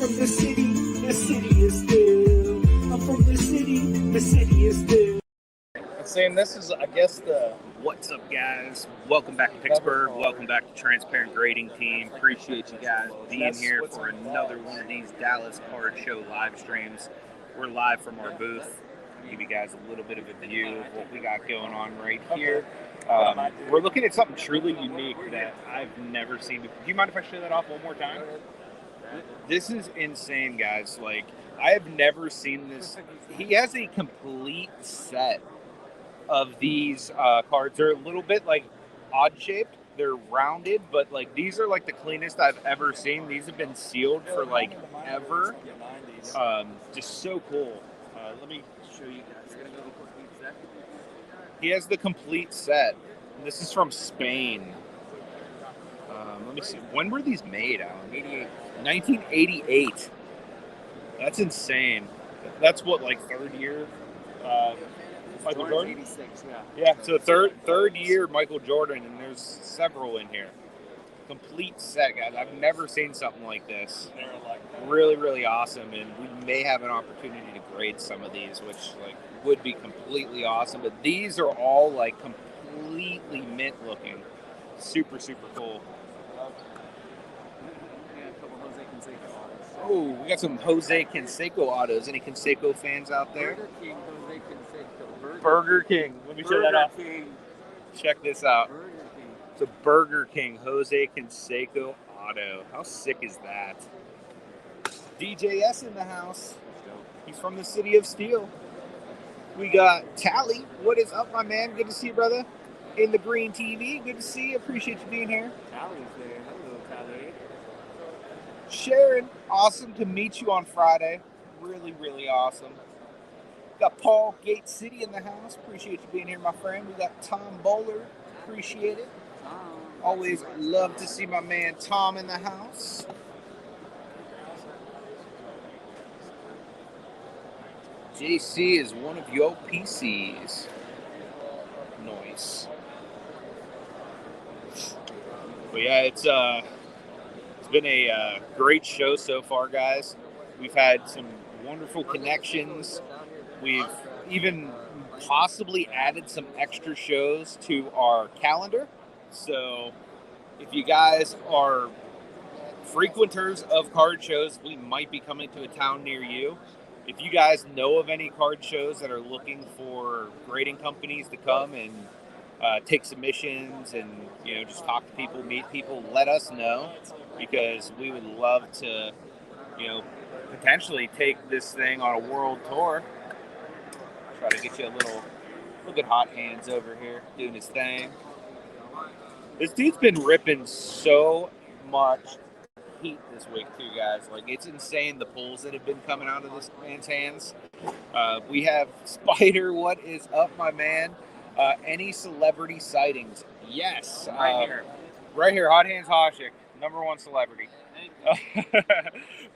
from the city is still. I'm from the city is still. Saying this is, I guess, the what's up, guys? Welcome back to Pittsburgh. Welcome back to Transparent Grading Team. Appreciate you guys being here for another one of these Dallas Card Show live streams. We're live from our booth. Give you guys a little bit of a view of what we got going on right here. We're looking at something truly unique that I've never seen before. Do you mind if I show that off one more time? This is insane, guys. Like, I have never seen this. He has a complete set of these cards. They're a little bit like odd shaped. They're rounded, but like these are like the cleanest I've ever seen. These have been sealed for like ever. Just so cool. Let me show you guys. He has the complete set. And this is from Spain. Let me see. When were these made, Alan? 1988. That's insane. That's what, like third year? Michael Jordan? 86, Yeah, so third year Michael Jordan, and there's several in here. Complete set, guys. I've never seen something like this. Really, really awesome, and we may have an opportunity to grade some of these, which like would be completely awesome. But these are all like completely mint looking. Super, super cool. Oh, we got some Jose Canseco autos. Any Canseco fans out there? Burger King, Jose Canseco. Burger King. Let me show that off. King. Check this out. Burger King. It's a Burger King Jose Canseco auto. How sick is that? DJS in the house. He's from the City of Steel. We got Tally. What is up, my man? Good to see you, brother. In the green TV. Good to see you. Appreciate you being here. Tally's there. Hello, Tally. Sharon, awesome to meet you on Friday. Really, really awesome. Got Paul Gate City in the house. Appreciate you being here, my friend. We got Tom Bowler. Appreciate it. Always love to see my man Tom in the house. JC is one of your PCs. Nice. But yeah, it's been a great show so far, guys. We've had some wonderful connections. We've even possibly added some extra shows to our calendar. So if you guys are frequenters of card shows, we might be coming to a town near you. If you guys know of any card shows that are looking for grading companies to come and take submissions and, you know, just talk to people, meet people, let us know, because we would love to, you know, potentially take this thing on a world tour. Try to get you a little, look at Hot Hands over here doing his thing. This dude's been ripping so much heat this week too, guys. Like, it's insane the pulls that have been coming out of this man's hands. We have Spider. What is up, my man? Any celebrity sightings? Yes. Right here, Hot Hands Hoshik, #1 celebrity.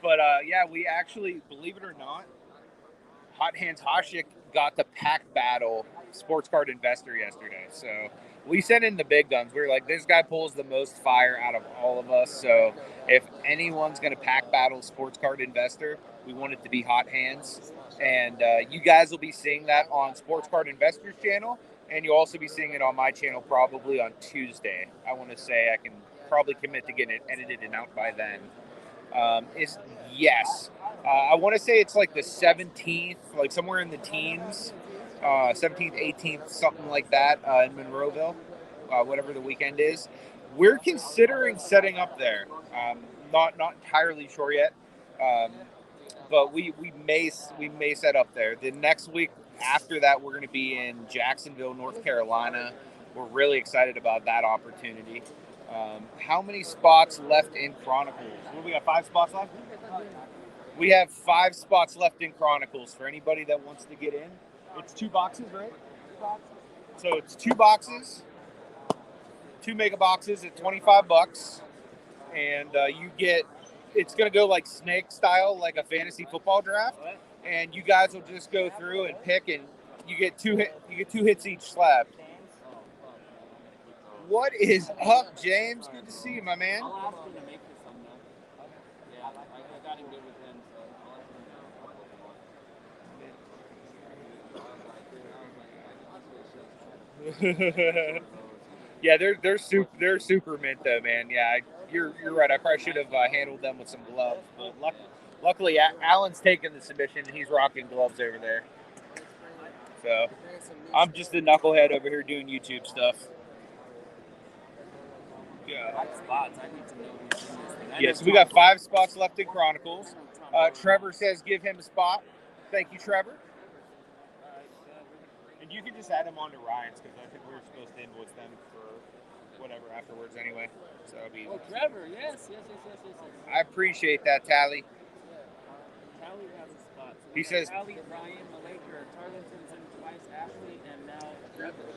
But yeah, we actually, believe it or not, Hot Hands Hoshik got the pack battle sports card investor yesterday. So we sent in the big guns. We were like, this guy pulls the most fire out of all of us. So if anyone's going to pack battle sports card investor, we want it to be Hot Hands. And you guys will be seeing that on Sports Card Investors channel. And you'll also be seeing it on my channel probably on Tuesday. I want to say I can probably commit to getting it edited and out by then. Yes. I want to say it's like the 17th, like somewhere in the teens, 17th, 18th, something like that in Monroeville, whatever the weekend is. We're considering setting up there. Not entirely sure yet, but we may set up there. The next week after that, we're going to be in Jacksonville, North Carolina. We're really excited about that opportunity. How many spots left in Chronicles? We got 5 spots left? We have 5 spots left in Chronicles for anybody that wants to get in. It's 2 boxes, right? So it's 2 boxes, 2 mega boxes at $25. And you get, it's going to go like snake style, like a fantasy football draft. And you guys will just go through and pick, and you get 2 hits each slab. What is up, James? Good to see you, my man. I'll ask him to make this one, though. Yeah, I got him good with Yeah, they're super mint though, man. Yeah, you're right. I probably should have handled them with some gloves, but luckily Alan's taking the submission and he's rocking gloves over there. So I'm just a knucklehead over here doing YouTube stuff. Yeah. Spots. I need to know who's in this thing. Yeah, so we got 5 spots left in Chronicles. Trevor says give him a spot. Thank you, Trevor. And you can just add him on to Ryan's because I think we're supposed to invoice them for whatever afterwards anyway. So it'll be. Oh, Trevor, yes. I appreciate that, Tally. Tally has a spot. So He says. Tally, Ryan, Malaker, Tarleton's in twice, Ashley, and now Trevor.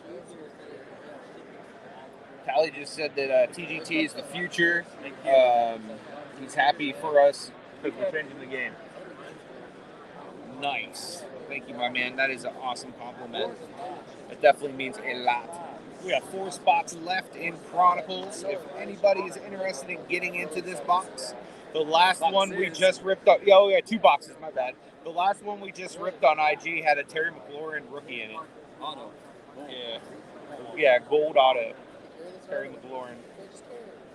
Tally just said that TGT is the future. He's happy for us because we're changing the game. Nice. Thank you, my man. That is an awesome compliment. That definitely means a lot. We have 4 spots left in Chronicles. If anybody is interested in getting into this box, the last one we just ripped up. Oh, yeah, 2 boxes. My bad. The last one we just ripped on IG had a Terry McLaurin rookie in it. Auto. Yeah. Yeah, gold auto. Terry McLaurin.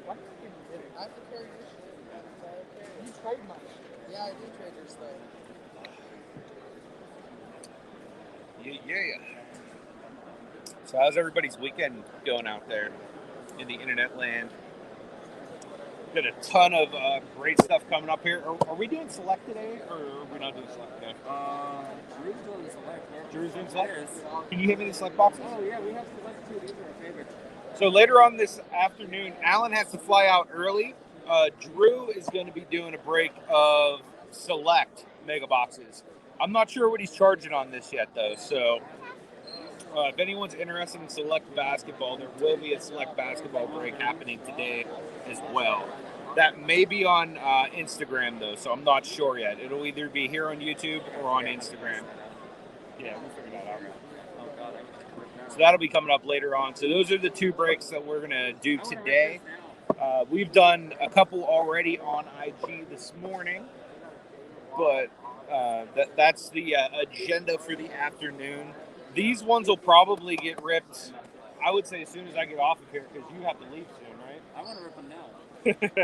I have to carry your shit. You trade mine. Yeah, I do trade your stuff. Yeah. So how's everybody's weekend going out there in the internet land? Got a ton of great stuff coming up here. Are we doing select today, or are we not doing select today? Drew's doing select. Yeah. Drew's doing select? Can you hit me the select boxes? Oh, yeah, we have select too. These are our favorites. So later on this afternoon, Alan has to fly out early. Drew is going to be doing a break of select mega boxes. I'm not sure what he's charging on this yet, though. So if anyone's interested in select basketball, there will be a select basketball break happening today as well. That may be on Instagram, though, so I'm not sure yet. It'll either be here on YouTube or on Instagram. Yeah, we'll figure that out. So that'll be coming up later on. So those are the 2 breaks that we're going to do today. We've done a couple already on IG this morning, but that's the agenda for the afternoon. These ones will probably get ripped, I would say, as soon as I get off of here, because you have to leave soon, right? I want to rip them now.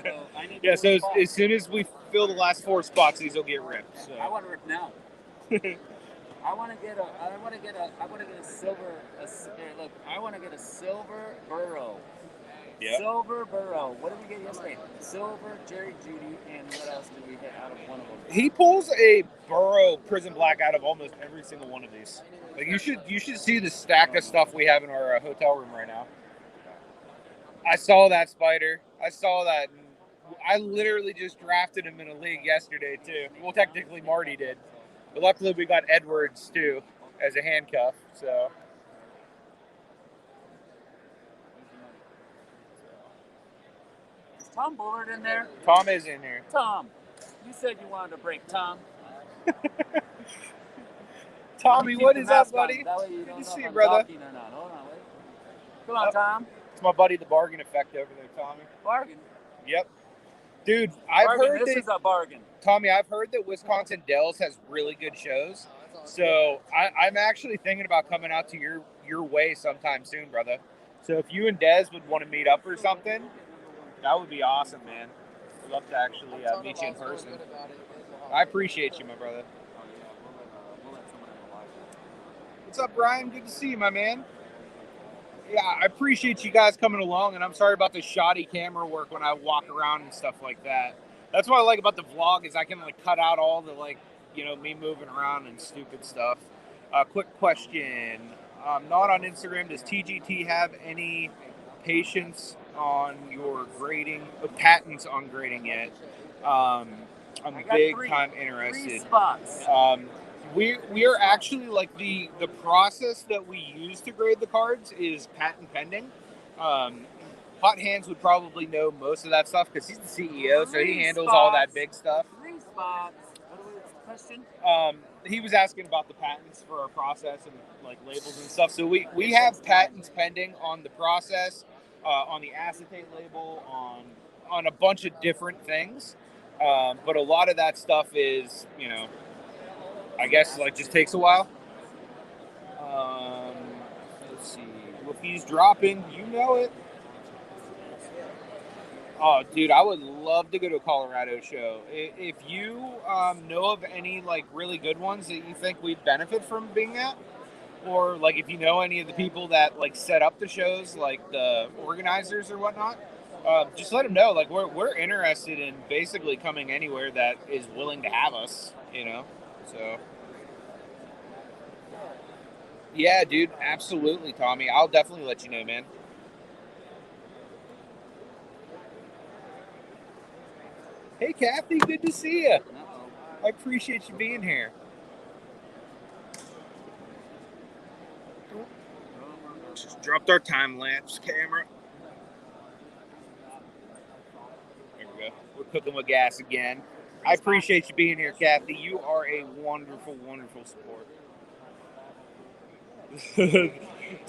So I need Yeah, so as soon as we fill the last 4 spots, these will get ripped. So. I want to rip now. I want to get a silver. Look, I want to get a silver burrow. Yep. Silver burrow. What did we get yesterday? Silver Jerry Judy, and what else did we hit out of one of them? He pulls a Burrow Prison Black out of almost every single one of these. Like you should see the stack of stuff we have in our hotel room right now. I saw that spider. I saw that. I literally just drafted him in a league yesterday too. Well, technically Marty did, but luckily we got Edwards too as a handcuff. So. Is Tom Bullard in there? Tom is in here. Tom, you said you wanted to break Tom. Tommy, what is up, buddy? Good to see you, brother. Hold on, wait. Come on, Tom. It's my buddy, the Bargain Effect over there, Tommy. Bargain. Yep. Dude, I've heard this is a bargain. Tommy, I've heard that Wisconsin Dells has really good shows. So I'm actually thinking about coming out to your way sometime soon, brother. So if you and Dez would want to meet up or something, that would be awesome, man. I'd love to actually meet you in person. I appreciate you, my brother. What's up, Brian? Good to see you, my man. Yeah, I appreciate you guys coming along, and I'm sorry about the shoddy camera work when I walk around and stuff like that. That's what I like about the vlog is I can cut out all the me moving around and stupid stuff. Quick question. Not on Instagram. Does TGT have any patience on your grading, patents on grading yet? I'm big time interested. 3 spots. We are actually the process that we use to grade the cards is patent pending. Hot Hands would probably know most of that stuff because he's the CEO, so he handles all that big stuff. 3 spots. What was the question? He was asking about the patents for our process and labels and stuff. So we have patents pending on the process, on the acetate label, on a bunch of different things. But a lot of that stuff is, I guess just takes a while. Let's see. If he's dropping, you know it. Oh, dude, I would love to go to a Colorado show. If you know of any like really good ones that you think we'd benefit from being at, or like if you know any of the people that like set up the shows, like the organizers or whatnot, just let them know. Like we're interested in basically coming anywhere that is willing to have us. You know, so yeah, dude, absolutely, Tommy. I'll definitely let you know, man. Hey, Kathy, good to see you. I appreciate you being here. Just dropped our time lapse camera. There we go. We're cooking with gas again. I appreciate you being here, Kathy. You are a wonderful, wonderful support.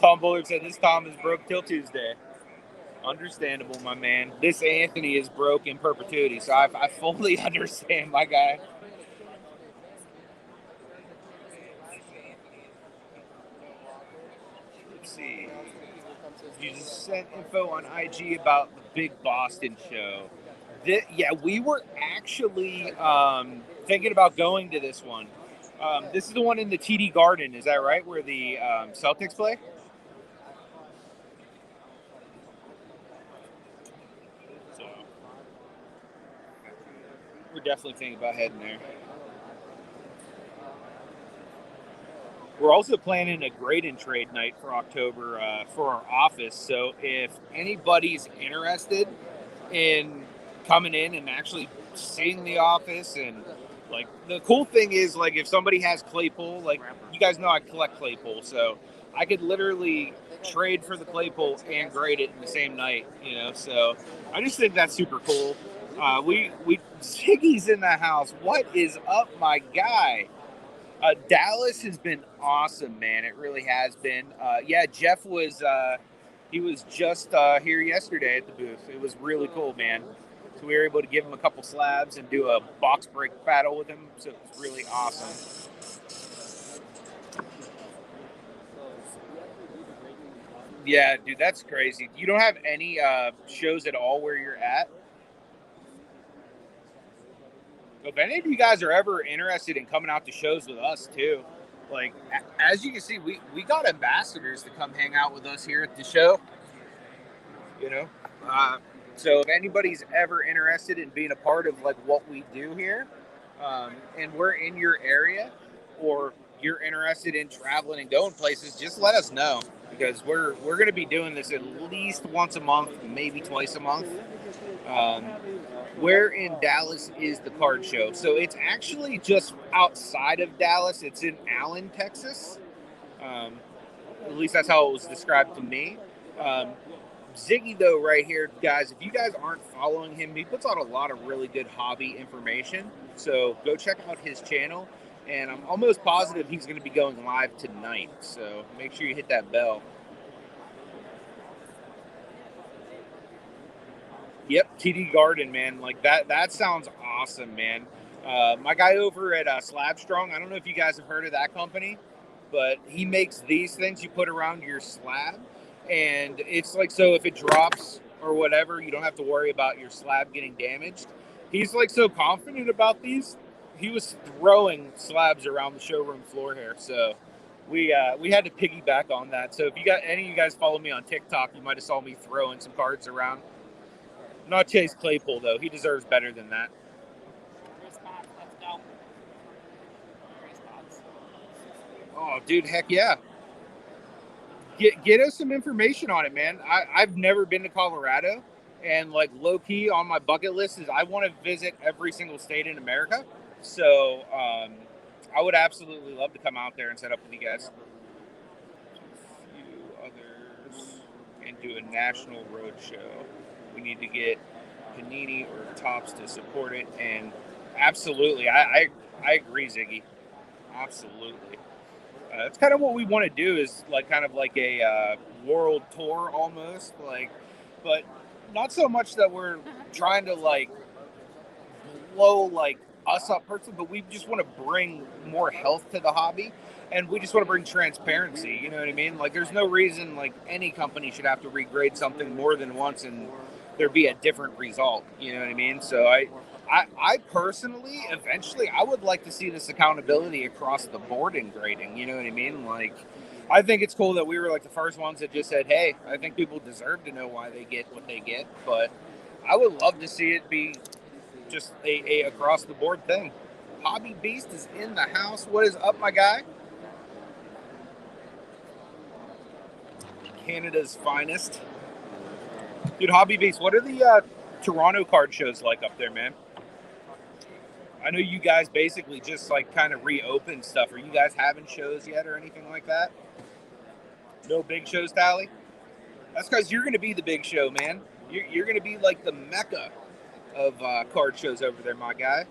Tom Bullard said this Tom is broke till Tuesday. Understandable, my man. This Anthony is broke in perpetuity, so I fully understand, my guy. Let's see. You just sent info on IG about the big Boston show. Yeah, we were actually thinking about going to this one. This is the one in the TD Garden, is that right? Where the Celtics play? So we're definitely thinking about heading there. We're also planning a grade and trade night for October for our office. So if anybody's interested in coming in and actually seeing the office, and like the cool thing is, like if somebody has Claypool, like you guys know I collect Claypool, so I could literally trade for the Claypool and grade it in the same night, you know. So I just think that's super cool. We Ziggy's in the house. What is up, my guy? Dallas has been awesome, man. It really has been. Yeah, Jeff was he was just here yesterday at the booth. It was really cool, man. So we were able to give him a couple slabs and do a box break battle with him. So it was really awesome. Yeah, dude, that's crazy. You don't have any shows at all where you're at? If any of you guys are ever interested in coming out to shows with us too, like as you can see, we got ambassadors to come hang out with us here at the show. You know, so if anybody's ever interested in being a part of like what we do here, and we're in your area, or you're interested in traveling and going places, just let us know, because we're going to be doing this at least once a month, maybe twice a month. Where in Dallas is the card show? So it's actually just outside of Dallas. It's in Allen, Texas. At least that's how it was described to me. Ziggy, though, right here, guys, if you guys aren't following him, he puts out a lot of really good hobby information. So go check out his channel. And I'm almost positive he's going to be going live tonight. So make sure you hit that bell. Yep, TD Garden, man. Like that sounds awesome, man. My guy over at Slab Strong, I don't know if you guys have heard of that company, but he makes these things you put around your slab, and it's like, so if it drops or whatever, you don't have to worry about your slab getting damaged. He's like so confident about these. He was throwing slabs around the showroom floor here, so we had to piggyback on that. So if you got any of you guys follow me on TikTok, you might have saw me throwing some cards around. Not Chase Claypool, though. He deserves better than that. Oh, dude, heck yeah. Get us some information on it, man. I've never been to Colorado, and like low key on my bucket list is I want to visit every single state in America. So I would absolutely love to come out there and set up with you guys. A few others, and do a national road show. We need to get Panini or Topps to support it, and absolutely, I agree, Ziggy. Absolutely, that's kind of what we want to do, is like kind of like a world tour almost, like, but not so much that we're trying to like blow like us up personally, but we just want to bring more health to the hobby. And we just want to bring transparency, you know what I mean? Like, there's no reason, like, any company should have to regrade something more than once and there be a different result, you know what I mean? So I personally, eventually, I would like to see this accountability across the board in grading, you know what I mean? Like, I think it's cool that we were, like, the first ones that just said, hey, I think people deserve to know why they get what they get, but I would love to see it be just a across the board thing. Hobby Beast is in the house. What is up, my guy? Canada's finest. Dude, Hobby Beast, what are the Toronto card shows like up there, man? I know you guys basically just like kind of reopened stuff. Are you guys having shows yet or anything like that? No big shows, Tally? That's because you're going to be the big show, man. You're going to be like the mecca of card shows over there, my guy.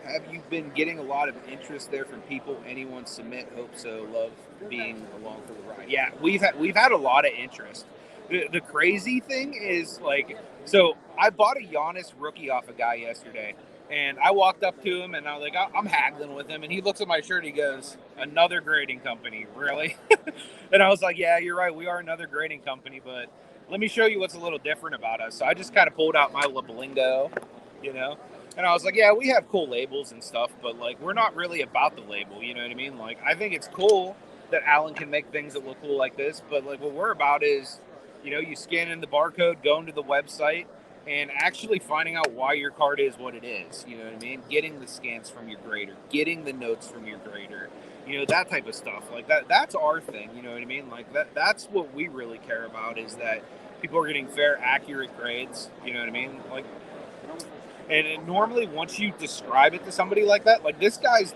Have you been getting a lot of interest there from people? Anyone submit? Hope so. Love being along for the ride. Yeah, we've had a lot of interest. The crazy thing is, like, so I bought a Giannis rookie off a guy yesterday, and I walked up to him and I was like, I'm haggling with him, and he looks at my shirt. He goes, "Another grading company, really?" And I was like, "Yeah, you're right. We are another grading company, but let me show you what's a little different about us." So I just kind of pulled out my Leblingo, you know. And I was like, yeah, we have cool labels and stuff, but, like, we're not really about the label, you know what I mean? Like, I think it's cool that Alan can make things that look cool like this, but, like, what we're about is, you know, you scan in the barcode, going to the website, and actually finding out why your card is what it is, you know what I mean? Getting the scans from your grader, getting the notes from your grader, you know, that type of stuff. Like, that's our thing, you know what I mean? Like, that's what we really care about, is that people are getting fair, accurate grades, you know what I mean? Like, and normally, once you describe it to somebody like that, like, this guy's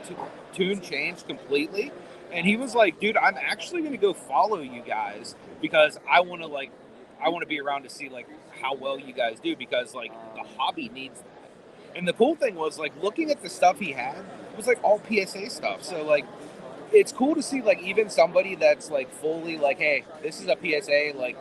tune changed completely. And he was like, dude, I'm actually going to go follow you guys because I want to be around to see, like, how well you guys do, because, like, the hobby needs that. And the cool thing was, like, looking at the stuff he had, it was, like, all PSA stuff. So, like, it's cool to see, like, even somebody that's, like, fully, like, hey, this is a PSA, like,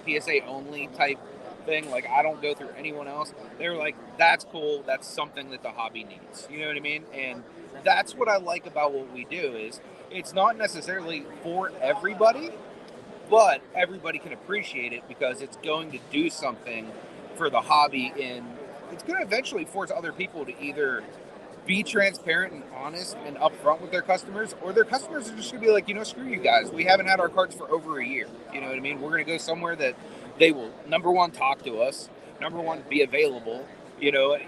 PSA only type thing. Like, I don't go through anyone else. They were like, that's cool. That's something that the hobby needs. You know what I mean? And that's what I like about what we do, is it's not necessarily for everybody, but everybody can appreciate it because it's going to do something for the hobby, and it's going to eventually force other people to either be transparent and honest and upfront with their customers, or their customers are just going to be like, you know, screw you guys. We haven't had our cards for over a year. You know what I mean? We're going to go somewhere that they will, number one, talk to us, number one, be available, you know,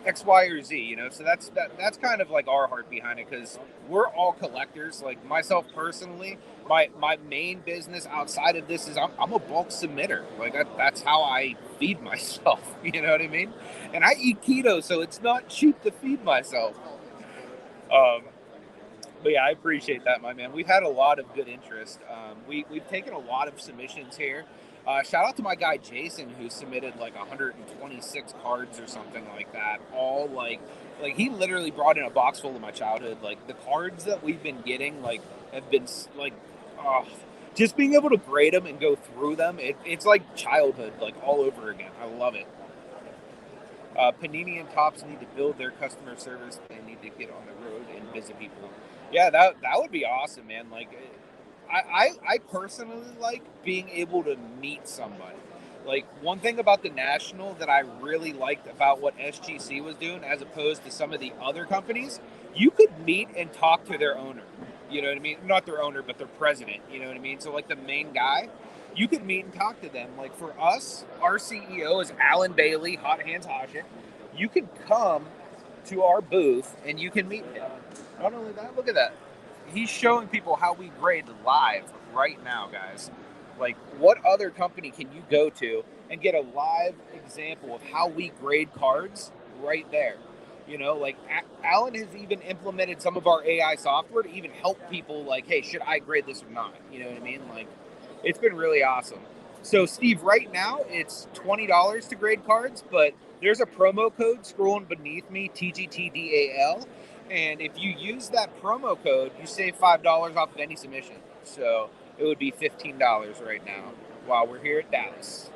X, Y, or Z, you know. So that's kind of like our heart behind it, because we're all collectors. Like, myself personally, my main business outside of this is I'm a bulk submitter. Like, that's how I feed myself. You know what I mean? And I eat keto, so it's not cheap to feed myself. But yeah, I appreciate that, my man. We've had a lot of good interest. We've taken a lot of submissions here. Shout out to my guy Jason, who submitted like 126 cards or something like that. All like he literally brought in a box full of my childhood. Like, the cards that we've been getting, like, have been like, just being able to grade them and go through them. It's like childhood, like, all over again. I love it. Panini and Topps need to build their customer service. They need to get on the road and visit people. Yeah, that would be awesome, man. Like, I personally like being able to meet somebody. Like, one thing about the National that I really liked about what SGC was doing, as opposed to some of the other companies, you could meet and talk to their owner. You know what I mean? Not their owner, but their president. You know what I mean? So, like, the main guy, you could meet and talk to them. Like, for us, our CEO is Alan Bailey, Hot Hands Hodgett. You could come to our booth and you can meet him. Not only that, look at that. He's showing people how we grade live right now, guys. Like, what other company can you go to and get a live example of how we grade cards right there? You know, like, Alan has even implemented some of our AI software to even help people, like, hey, should I grade this or not? You know what I mean? Like, it's been really awesome. So, Steve, right now it's $20 to grade cards, but there's a promo code scrolling beneath me, TGTDAL. And if you use that promo code, you save $5 off of any submission. So it would be $15 right now while we're here at Dallas.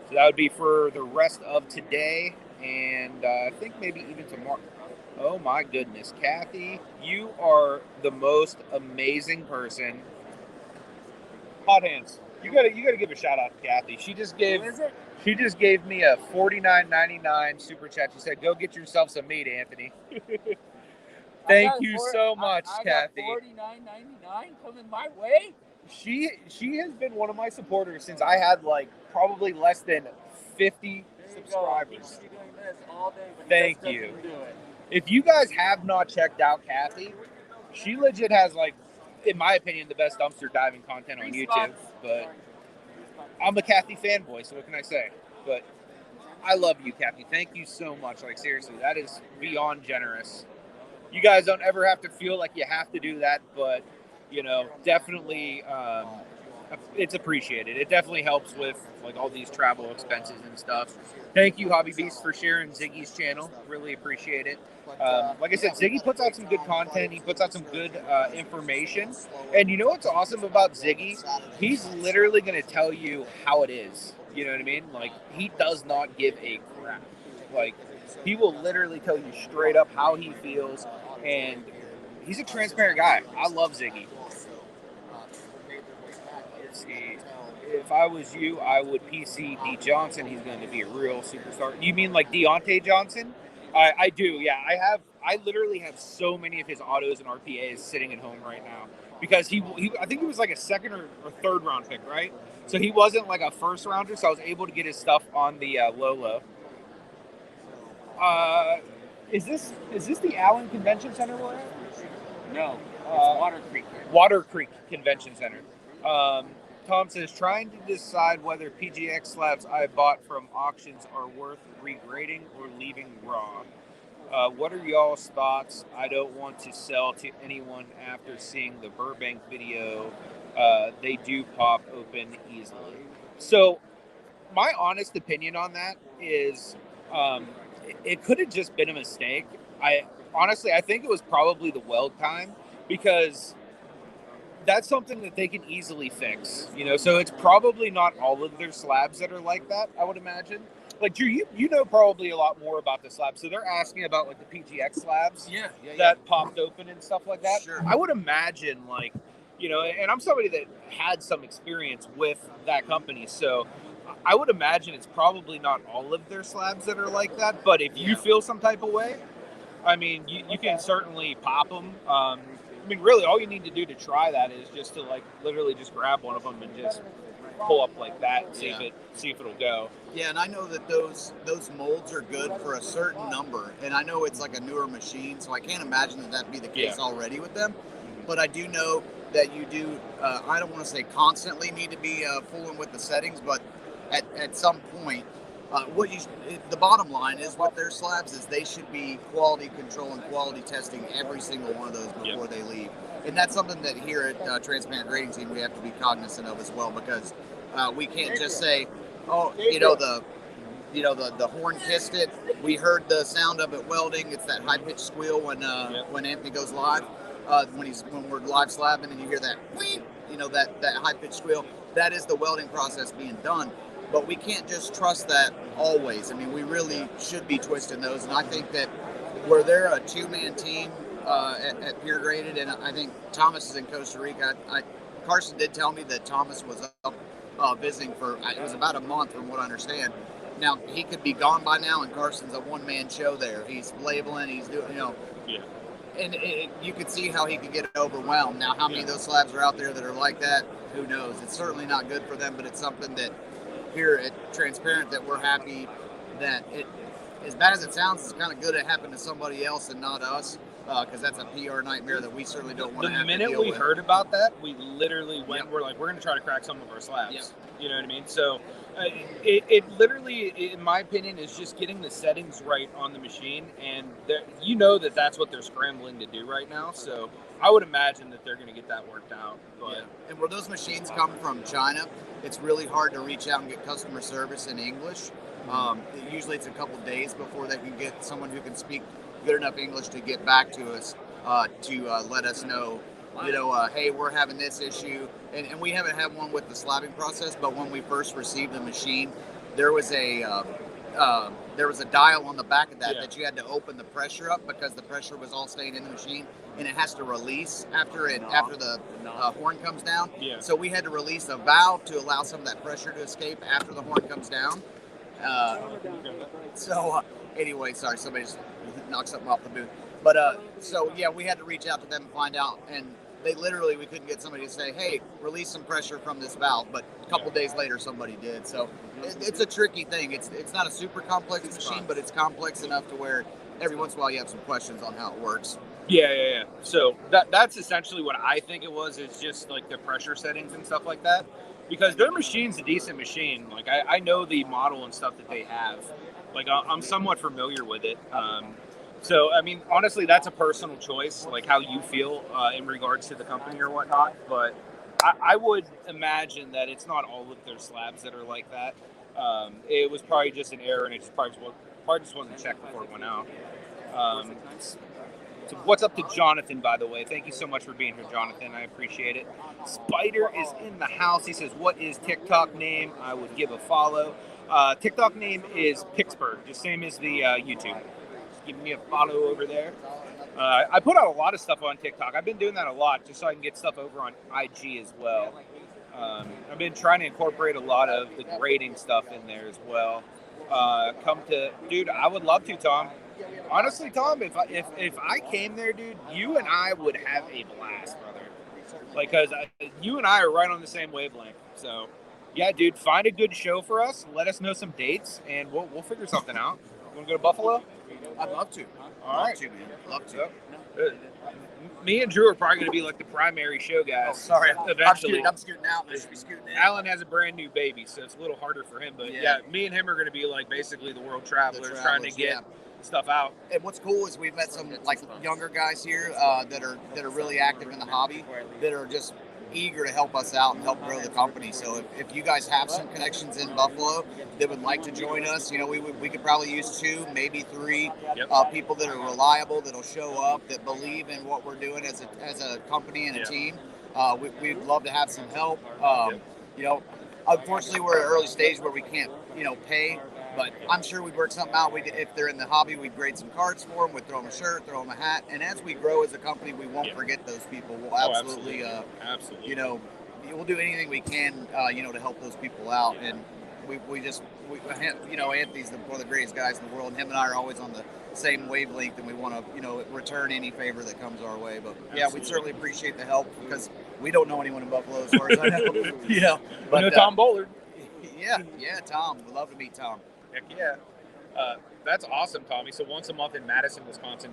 So that would be for the rest of today, and I think maybe even tomorrow. Oh my goodness, Kathy, you are the most amazing person. Hot hands. You gotta give a shout out to Kathy. She just gave Who is it? me a $49.99 super chat. She said, "Go get yourself some meat, Anthony." Thank you so much, I got Kathy. $49.99 coming my way. She has been one of my supporters since I had like probably less than 50 subscribers. You're doing this all day, but Thank just you. doesn't do it. If you guys have not checked out Kathy, she legit has, like, in my opinion, the best dumpster diving content on YouTube. But I'm a Kathy fanboy, so what can I say? But I love you, Kathy. Thank you so much. Like, seriously, that is beyond generous. You guys don't ever have to feel like you have to do that, but, you know, definitely it's appreciated. It definitely helps with, like, all these travel expenses and stuff. Thank you, Hobby Beast, for sharing Ziggy's channel. Really appreciate it. Like I said, Ziggy puts out some good content. He puts out some good information. And you know what's awesome about Ziggy? He's literally going to tell you how it is. You know what I mean? Like, he does not give a crap. Like, he will literally tell you straight up how he feels. And he's a transparent guy. I love Ziggy. Let's see. If I was you, I would PC D Johnson. He's going to be a real superstar. You mean like Deontay Johnson? I do, yeah. I literally have so many of his autos and RPAs sitting at home right now because he I think he was like a second or third round pick, right? So he wasn't like a first rounder, so I was able to get his stuff on the Lolo. Is this the Allen Convention Center we're at? No, it's Water Creek. Water Creek Convention Center. Tom says, trying to decide whether PGX slabs I bought from auctions are worth regrading or leaving raw. What are y'all's thoughts? I don't want to sell to anyone after seeing the Burbank video. They do pop open easily. So my honest opinion on that is it could have just been a mistake. I think it was probably the weld time because that's something that they can easily fix, you know. So it's probably not all of their slabs that are like that, I would imagine. Like, Drew, you know probably a lot more about the slabs. So they're asking about like the PGX slabs that popped open and stuff like that. Sure. I would imagine, like, you know, and I'm somebody that had some experience with that company, so I would imagine it's probably not all of their slabs that are like that. But if you feel some type of way, I mean, you can certainly pop them. I mean, really, all you need to do to try that is just to, like, literally just grab one of them and just pull up like that and see if it'll go. Yeah, and I know that those molds are good for a certain number, and I know it's like a newer machine, so I can't imagine that that'd be the case already with them. But I do know that you do. I don't want to say constantly need to be fooling with the settings, but at some point, the bottom line is with their slabs is they should be quality control and quality testing every single one of those before they leave. And that's something that here at Transparent Grading Team we have to be cognizant of as well, because we can't just say, oh, the horn kissed it. We heard the sound of it welding. It's that high pitched squeal when Anthony goes live, when we're live slabbing, and you hear that wheep, that high pitched squeal. That is the welding process being done. But we can't just trust that always. I mean, we really should be twisting those. And I think that where they're a two-man team at Pure Graded, and I think Thomas is in Costa Rica. Carson did tell me that Thomas was up visiting for, it was about a month from what I understand. Now, he could be gone by now, and Carson's a one-man show there. He's labeling, he's doing, and you could see how he could get overwhelmed. Now, how many of those slabs are out there that are like that? Who knows? It's certainly not good for them, but it's something that here at Transparent that we're happy that it, as bad as it sounds, it's kind of good it happened to somebody else and not us, because that's a PR nightmare that we certainly don't want to have to deal with. The minute we heard about that, we literally went, we're like, we're going to try to crack some of our slabs. Yep. You know what I mean? So it literally, in my opinion, is just getting the settings right on the machine, and that's what they're scrambling to do right now. So I would imagine that they're going to get that worked out. But and where those machines come from China, it's really hard to reach out and get customer service in English. Usually it's a couple days before they can get someone who can speak good enough English to get back to us to let us know, hey, we're having this issue. And we haven't had one with the slabbing process, but when we first received the machine, there was a there was a dial on the back of that Yeah. that you had to open the pressure up because the pressure was all staying in the machine, and it has to release after the horn comes down. Yeah. So we had to release a valve to allow some of that pressure to escape after the horn comes down. Anyway, sorry, somebody just knocked something off the booth. But so yeah, we had to reach out to them and find out, and we couldn't get somebody to say, hey, release some pressure from this valve, but a couple days later somebody did. So it's a tricky thing. It's not a super complex machine, but it's complex enough to where every once in a while you have some questions on how it works. Yeah. So that's essentially what I think it was. It's just like the pressure settings and stuff like that. Because their machine's a decent machine. Like I know the model and stuff that they have. Like I'm somewhat familiar with it. So I mean, honestly, that's a personal choice, like how you feel in regards to the company or whatnot. But I would imagine that it's not all of their slabs that are like that. It was probably just an error, and it just probably just wasn't checked before it went out. So what's up to Jonathan, by the way? Thank you so much for being here, Jonathan. I appreciate it. Spider is in the house. He says, what is TikTok name? I would give a follow. TikTok name is Pittsburgh, the same as the YouTube. Just give me a follow over there. I put out a lot of stuff on TikTok. I've been doing that a lot just so I can get stuff over on IG as well. I've been trying to incorporate a lot of the grading stuff in there as well. Dude, I would love to, Tom. Honestly, Tom, if I came there, dude, you and I would have a blast, brother. Like, because you and I are right on the same wavelength. So, yeah, dude, find a good show for us. Let us know some dates, and we'll figure something out. You want to go to Buffalo? I'd love to. All right. Love to, man. Love to. Me and Drew are probably going to be like the primary show guys. Oh, sorry. Eventually. I'm scooting out. I should be scooting in. Alan has a brand new baby, so it's a little harder for him. But yeah me and him are going to be like basically the world travelers trying to get stuff out. And what's cool is we've met some like younger guys here that are really active in the hobby, that are just eager to help us out and help grow the company. So if you guys have some connections in Buffalo that would like to join us, you know, we could probably use 2, maybe 3 people that are reliable, that'll show up, that believe in what we're doing as a company and a team. We'd love to have some help. You know, unfortunately, we're at an early stage where we can't, pay. But I'm sure we'd work something out. If they're in the hobby, we'd grade some cards for them. We'd throw them a shirt, throw them a hat. And as we grow as a company, we won't forget those people. We'll absolutely. We'll do anything we can, to help those people out. And Anthony's one of the greatest guys in the world. And him and I are always on the same wavelength, and we want to, return any favor that comes our way. But yeah, we'd certainly appreciate the help, because we don't know anyone in Buffalo as far as I know. But Tom Bullard. Yeah, Tom. We'd love to meet Tom. Heck yeah. That's awesome, Tommy. So once a month in Madison, Wisconsin.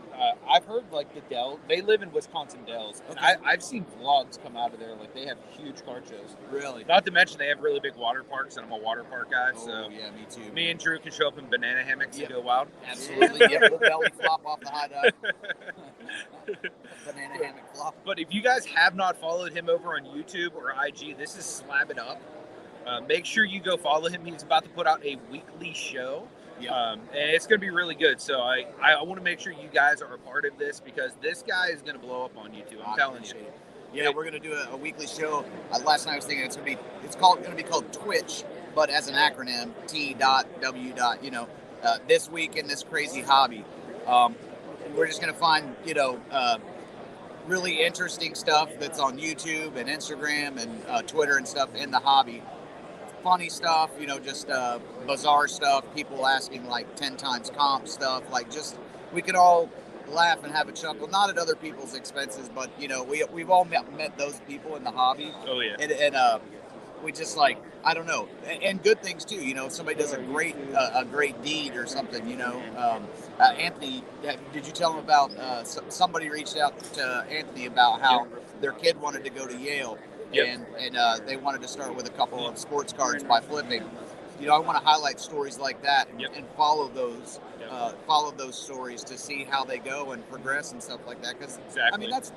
I've heard like the Dells, they live in Wisconsin Dells. And I've seen vlogs come out of there. Like they have huge car shows. Really? Not to mention they have really big water parks, and I'm a water park guy. Oh, so yeah, me too. Me and Drew can show up in banana hammocks and go wild. Absolutely. We'll belly flop off the high dive. Banana hammock flop. But if you guys have not followed him over on YouTube or IG, this is Slab It Up. Make sure you go follow him. He's about to put out a weekly show. And it's going to be really good. So I want to make sure you guys are a part of this, because this guy is going to blow up on YouTube. I'm telling you. Yeah, we're going to do a weekly show. Last night I was thinking it's going to be called Twitch, but as an acronym, T.W. This week in this crazy hobby. We're just going to find, really interesting stuff that's on YouTube and Instagram and Twitter and stuff in the hobby. Funny stuff, just bizarre stuff, people asking like 10 times comp stuff, like just we could all laugh and have a chuckle, not at other people's expenses, but we've all met those people in the hobby. Oh yeah. And we just like, I don't know, and good things too. If somebody does a great deed or something. Anthony, did you tell him about somebody reached out to Anthony about how their kid wanted to go to Yale? And they wanted to start with a couple of sports cards by flipping. I want to highlight stories like that and follow those stories to see how they go and progress and stuff like that. Because I mean, that's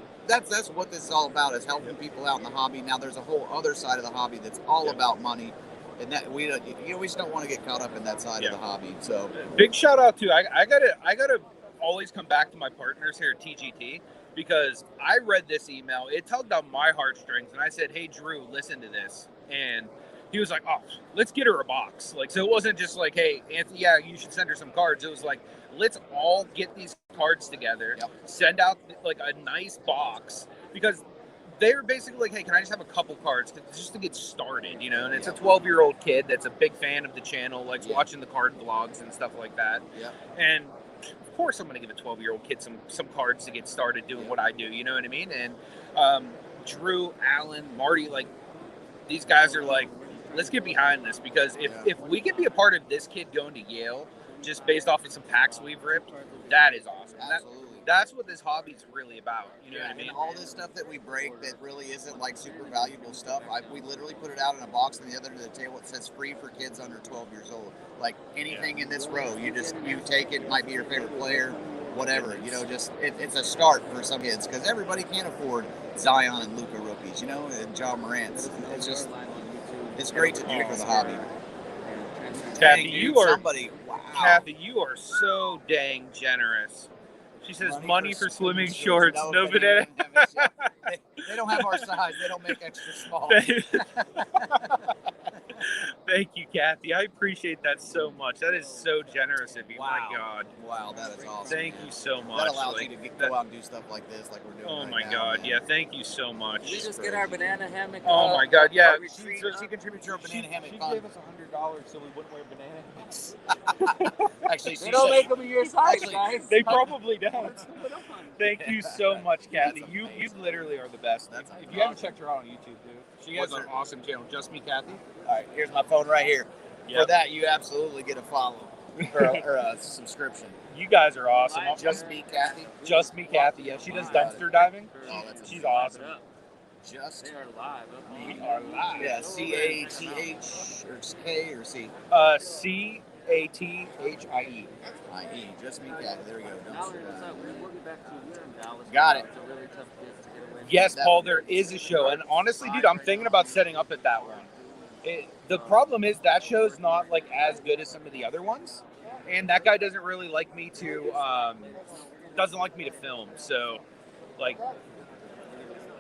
what this is all about, is helping people out in the hobby. Now there's a whole other side of the hobby that's all about money, and that we just don't want to get caught up in that side of the hobby. So big shout out to I gotta always come back to my partners here at TGT. Because I read this email, it tugged on my heartstrings, and I said, hey, Drew, listen to this. And he was like, oh, let's get her a box. Like, so it wasn't just like, hey, Anthony, yeah, you should send her some cards. It was like, let's all get these cards together, send out like a nice box, because they were basically like, hey, can I just have a couple cards just to get started, you know? And it's a 12-year-old kid that's a big fan of the channel, likes watching the card vlogs and stuff like that. And of course I'm going to give a 12-year-old kid some cards to get started doing what I do, you know what I mean? And Drew, Alan, Marty, like, these guys are like, let's get behind this, because if we can be a part of this kid going to Yale just based off of some packs we've ripped, that is awesome. Absolutely. That's what this hobby's really about. You know what I mean? And all this stuff that we break that really isn't like super valuable stuff, we literally put it out in a box on the other end of the table. It says free for kids under 12 years old. Like anything in this row, you take it. It might be your favorite player, whatever. You know, just it's a start for some kids, because everybody can't afford Zion and Luka rookies, you know, and John Morant. It's great to do for the hobby. Kathy, Kathy, you are so dang generous. She says money for swimming shorts, no banana. They don't have our size. They don't make extra small. Thank you, Kathy. I appreciate that so much. That is so generous of you. Wow. My God. Wow, that is awesome. Thank you so much. That allows you to go out and do stuff like this, like we're doing. Oh right my now, God. man. Yeah, thank you so much. We just get our banana hammock. Oh my God, yeah. She contributes to our banana hammock She fund. gave us $100 so we wouldn't wear banana hammocks. Actually, They don't make them your size, guys. They probably don't. Thank you so much, Kathy. You literally are the best. If you haven't checked her out on YouTube, dude, she has an awesome channel. Just Me, Kathy. All right, here's my phone right here. Yep. For that, you absolutely get a follow or a subscription. You guys are awesome. Just Me, Kathy. Just Me, Kathy. Yeah, she does dumpster diving. Oh, that's She's awesome. Just They are live. We are live. Yeah, CATH or K or C. CATHIE. I-E. Just Me, Kathy. There we go. Valerie, what's up? We'll get back to you. We're in Dallas. Got it. It's a really tough place to get away from. Yes, Paul, there is a show. And honestly, dude, I'm thinking about setting up at that one. The problem is that show's not like as good as some of the other ones. And that guy doesn't really like me to film. So, like,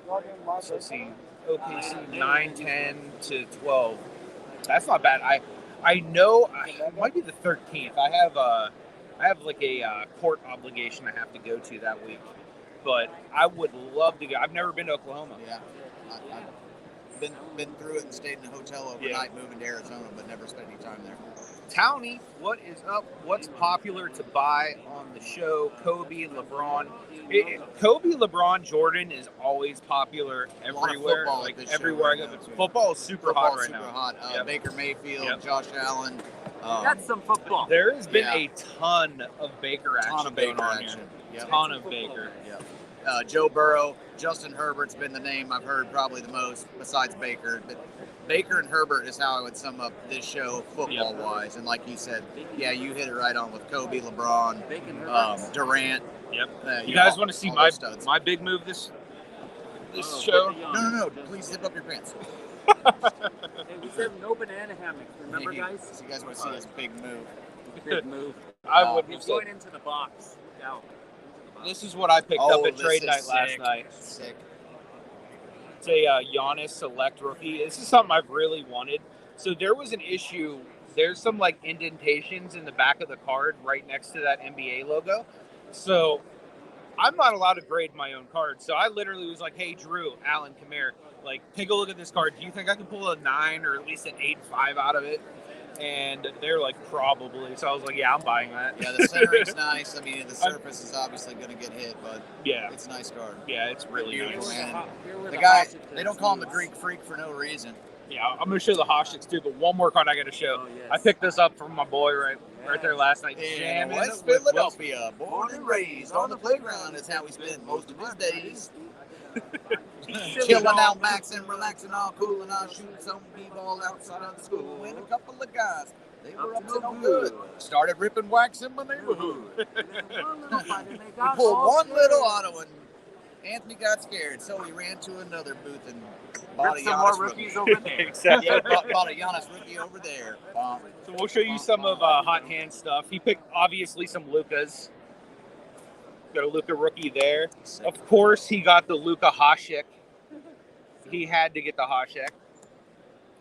let's see, OKC 9-10 to 12. That's not bad. I know it might be the 13th. I have like a court obligation I have to go to that week, but I would love to go. I've never been to Oklahoma. Yeah, I've been through it and stayed in a hotel overnight, moving to Arizona, but never spent any time there. Townie, what is up? What's popular to buy on the show? Kobe, LeBron. Kobe, LeBron, Jordan is always popular everywhere. Like everywhere I go. Football is super hot right now. Hot. Baker Mayfield, Josh Allen. That's some football. There has been a ton of Baker action. Ton of Baker going on action. Here. Ton of Baker. Yeah. Joe Burrow, Justin Herbert's been the name I've heard probably the most besides Baker. But Baker and Herbert is how I would sum up this show football-wise. And like you said, yeah, you hit it right on with Kobe, LeBron, Durant. Yep. You guys want to see my big move this show? No. Please zip up your pants. Hey, we said no banana hammocks. Remember, guys? So you guys want to see this big move? Big move. I would He's going into the box. Now. This is what I picked up at trade night last night. Sick. It's a Giannis Select rookie. This is something I've really wanted. So there was an issue. There's some like indentations in the back of the card right next to that NBA logo. So I'm not allowed to grade my own card. So I literally was like, hey, Drew, Alan, come here. Like, take a look at this card. Do you think I can pull a 9 or at least an 8.5 out of it? And they're like, probably. So I was like, yeah, I'm buying that. Yeah, the centering's nice. I mean, the surface is obviously going to get hit, but it's a nice card. Yeah, it's really nice. The guy, they don't call him the Greek Freak for no reason. Yeah, I'm going to show the Hashiks too, but one more card I got to show. Oh, yes. I picked this up from my boy right there last night. In West Philadelphia, born and raised on the playground is how he spent most of his days. Chilling out, maxing, relaxing, all cool, and all shooting some b-ball outside of the school. And a couple of guys, they were up to no good. Started ripping wax in my neighborhood. We pulled one little auto, and Anthony got scared, so he ran to another booth and bought a Giannis rookie over there. Exactly. Bought a Giannis rookie over there. So we'll show you some of Hot Hand stuff. He picked, obviously, some Lukas. Got a Luka rookie there. Of course, he got the Luka Hasek. He had to get the Hasek.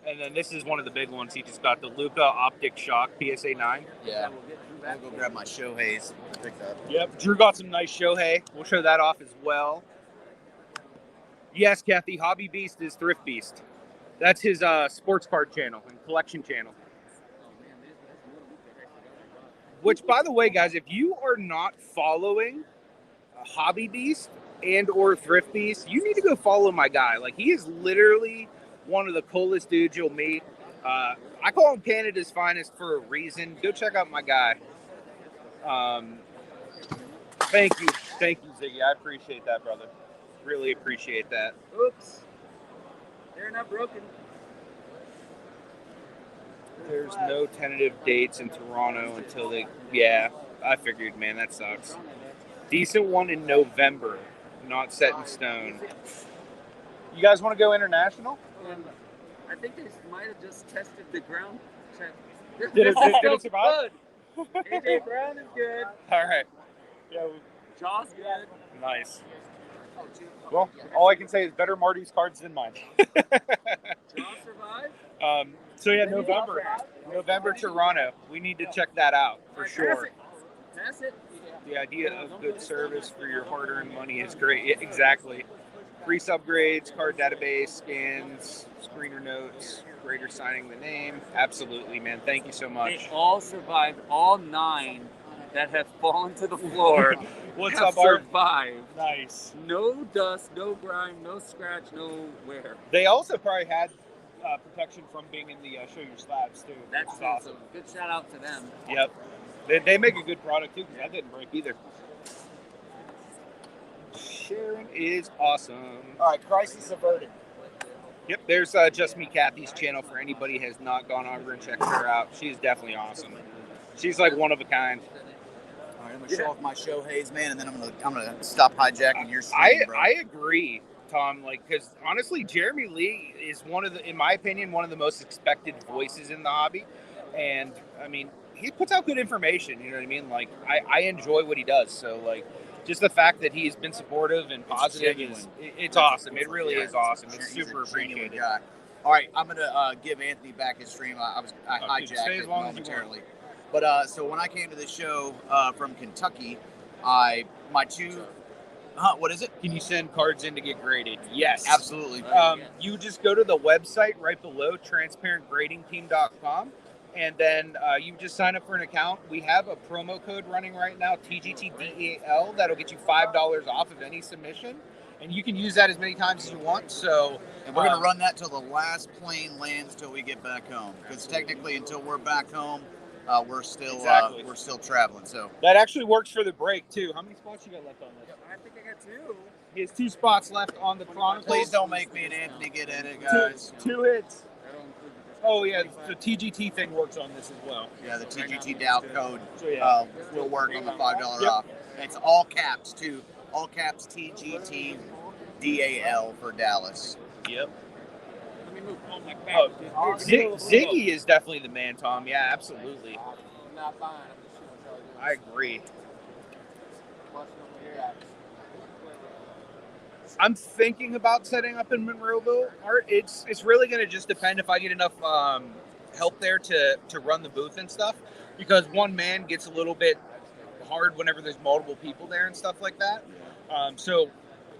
And then this is one of the big ones. He just got the Luca Optic Shock PSA 9. Yeah. I'll go grab my Shohei's. Pick that. Yep. Drew got some nice Shohei. We'll show that off as well. Yes, Kathy, Hobby Beast is Thrift Beast. That's his sports card channel and collection channel. Which, by the way, guys, if you are not following Hobby Beast and or Thrift Beast, you need to go follow my guy. Like, he is literally one of the coolest dudes you'll meet. I call him Canada's finest for a reason. Go check out my guy. Thank you, Ziggy. I appreciate that, brother. Really appreciate that. Oops. They're not broken. There's no tentative dates in Toronto until they... Yeah, I figured, man. That sucks. Decent one in November. Not set in stone. You guys want to go international? I think they might have just tested the ground check. Did it survive? Good. AJ Brown is good. All right. Yeah. Jaw's good. Nice. Well, all I can say is better Marty's cards than mine. Jaw survived. So yeah, November Toronto. We need to check that out for sure. Pass it. The idea of good service for your hard-earned money is great. Yeah, exactly. Free subgrades, card database, scans, screener notes, grader signing the name. Absolutely, man. Thank you so much. They all survived. All 9 that have fallen to the floor What's have up, Art? survived. Nice. No dust, no grime, no scratch, no wear. They also probably had protection from being in the Show Your Slabs, too. That's which is awesome. Good shout out to them. Yep. They make a good product, too, because that didn't break either. Sharing is awesome. All right, crisis averted. Yep, there's Just Me Kathy's channel for anybody who has not gone over and checked her out. She's definitely awesome. She's like one of a kind. All right, I'm gonna show off my Shohei's, man, and then I'm gonna stop hijacking your stream, bro. I agree, Tom. Like, because honestly, Jeremy Lee is one of the, in my opinion, one of the most expected voices in the hobby, and I mean, he puts out good information. You know what I mean? Like, I enjoy what he does. So like, just the fact that he's been supportive and positive it's awesome. It really is awesome. It's super appreciated. All right, I'm gonna give Anthony back his stream. I hijacked it momentarily. But so when I came to the show from Kentucky, what is it? Can you send cards in to get graded? Yes, absolutely. You just go to the website right below, transparentgradingteam.com. And then you just sign up for an account. We have a promo code running right now, TGTDEAL, that'll get you $5 off of any submission. And you can use that as many times as you want. So, and we're going to run that till the last plane lands till we get back home. Because technically, until we're back home, we're still traveling. So that actually works for the break too. How many spots you got left on this? I think I got 2. He has 2 spots left on the Chronicles. Please don't make me and Anthony get in it, guys. 2 hits. Oh yeah, the TGT thing works on this as well. Yeah, the TGT DAL code will work on the $5 off. It's all caps too. All caps TGT DAL for Dallas. Yep. Ziggy is definitely the man, Tom. Yeah, absolutely. I agree. I'm thinking about setting up in Monroeville. Art. It's really going to just depend if I get enough help there to run the booth and stuff. Because one man gets a little bit hard whenever there's multiple people there and stuff like that. So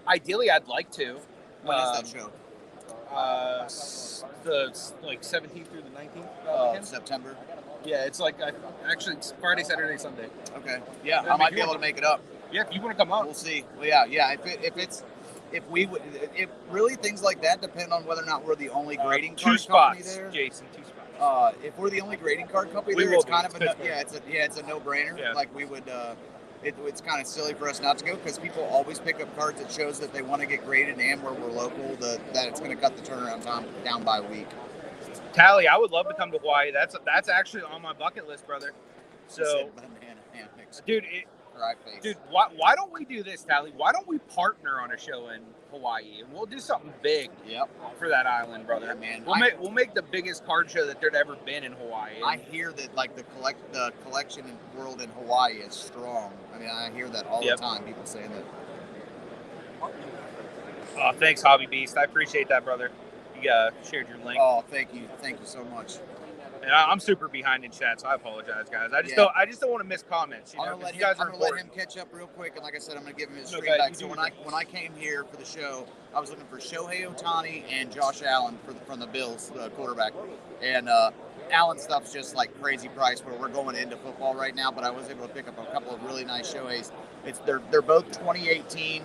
ideally, I'd like to. When is that show? The 17th through the 19th of September. Yeah, it's like actually it's Friday, Saturday, Sunday. Okay. Yeah, I might be able to make it up. Yeah, if you want to come up, we'll see. Well, yeah. If really things like that depend on whether or not we're the only grading card company there. Jason, 2 spots. If we're the only grading card company there, it's kind of it's a no-brainer. Yeah. Like we would. It's kind of silly for us not to go because people always pick up cards that shows that they want to get graded and where we're local. That it's going to cut the turnaround time down by a week. Tally, I would love to come to Hawaii. That's actually on my bucket list, brother. So, dude, why don't we do this, Tally? Why don't we partner on a show in Hawaii and we'll do something big for that island, brother? Yeah, man. We'll make the biggest card show that there'd ever been in Hawaii. I hear that like the collection world in Hawaii is strong. I mean, I hear that all the time. People saying that. Oh, thanks, Hobby Beast. I appreciate that, brother. You shared your link. Oh, thank you so much. And I'm super behind in chat, so I apologize, guys. I just don't want to miss comments. You know, I'm you guys are gonna let important. him catch up real quick, and like I said, I'm gonna give him his Okay, stream back. you So do when your I came here for the show, I was looking for Shohei Ohtani and Josh Allen from the Bills, the quarterback, and Allen stuff's just like crazy price. Where we're going into football right now, but I was able to pick up a couple of really nice Shoheis. They're both 2018.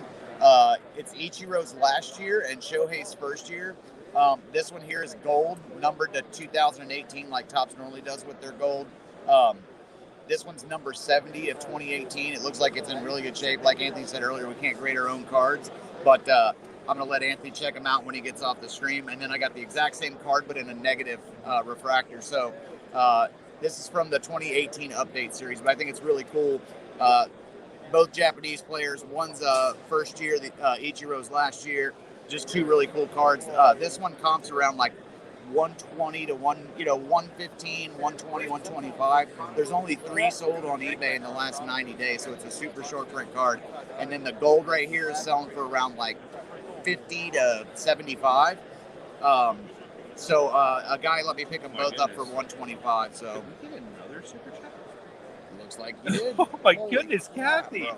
It's Ichiro's last year and Shohei's first year. This one here is gold, numbered to 2018, like Topps normally does with their gold. This one's number 70 of 2018. It looks like it's in really good shape. Like Anthony said earlier, we can't grade our own cards, but I'm going to let Anthony check them out when he gets off the stream. And then I got the exact same card, but in a negative refractor. So this is from the 2018 update series, but I think it's really cool. Both Japanese players. One's first year, Ichiro's last year. Just two really cool cards. This one comps around like 120 to 115, 120, 125. There's only 3 sold on eBay in the last 90 days, so it's a super short print card. And then the gold right here is selling for around like 50 to 75. So a guy let me pick them both up for 125. So Did we get another super chat? looks like you did. Oh my goodness, Kathy,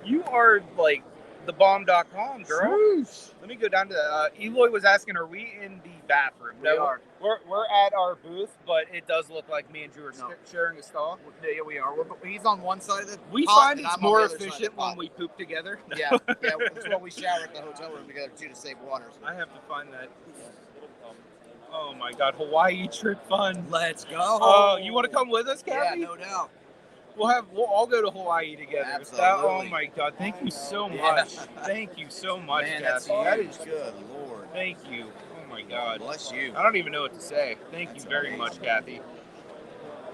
you are like thebomb.com, girl. Swoosh. Let me go down to Eloy was asking, are we in the bathroom? We are. We're at our booth, but it does look like me and Drew are sharing a stall. Yeah, we are. He's on one side of the We pot, find and it's I'm on more the other side of the efficient when pot. we poop together. Yeah, that's why we shower at the hotel room together too, to save water. So. I have to find that. Oh my God, Hawaii trip fun. Let's go. Oh, you want to come with us, Yeah, Kathy? no doubt. We'll all go to Hawaii together. Absolutely. Oh my God, thank you so much. Thank you so much, Man, Kathy. that is good, Lord. Thank you. Oh my God. Bless you. I don't even know what to say. Thank you very much, Kathy.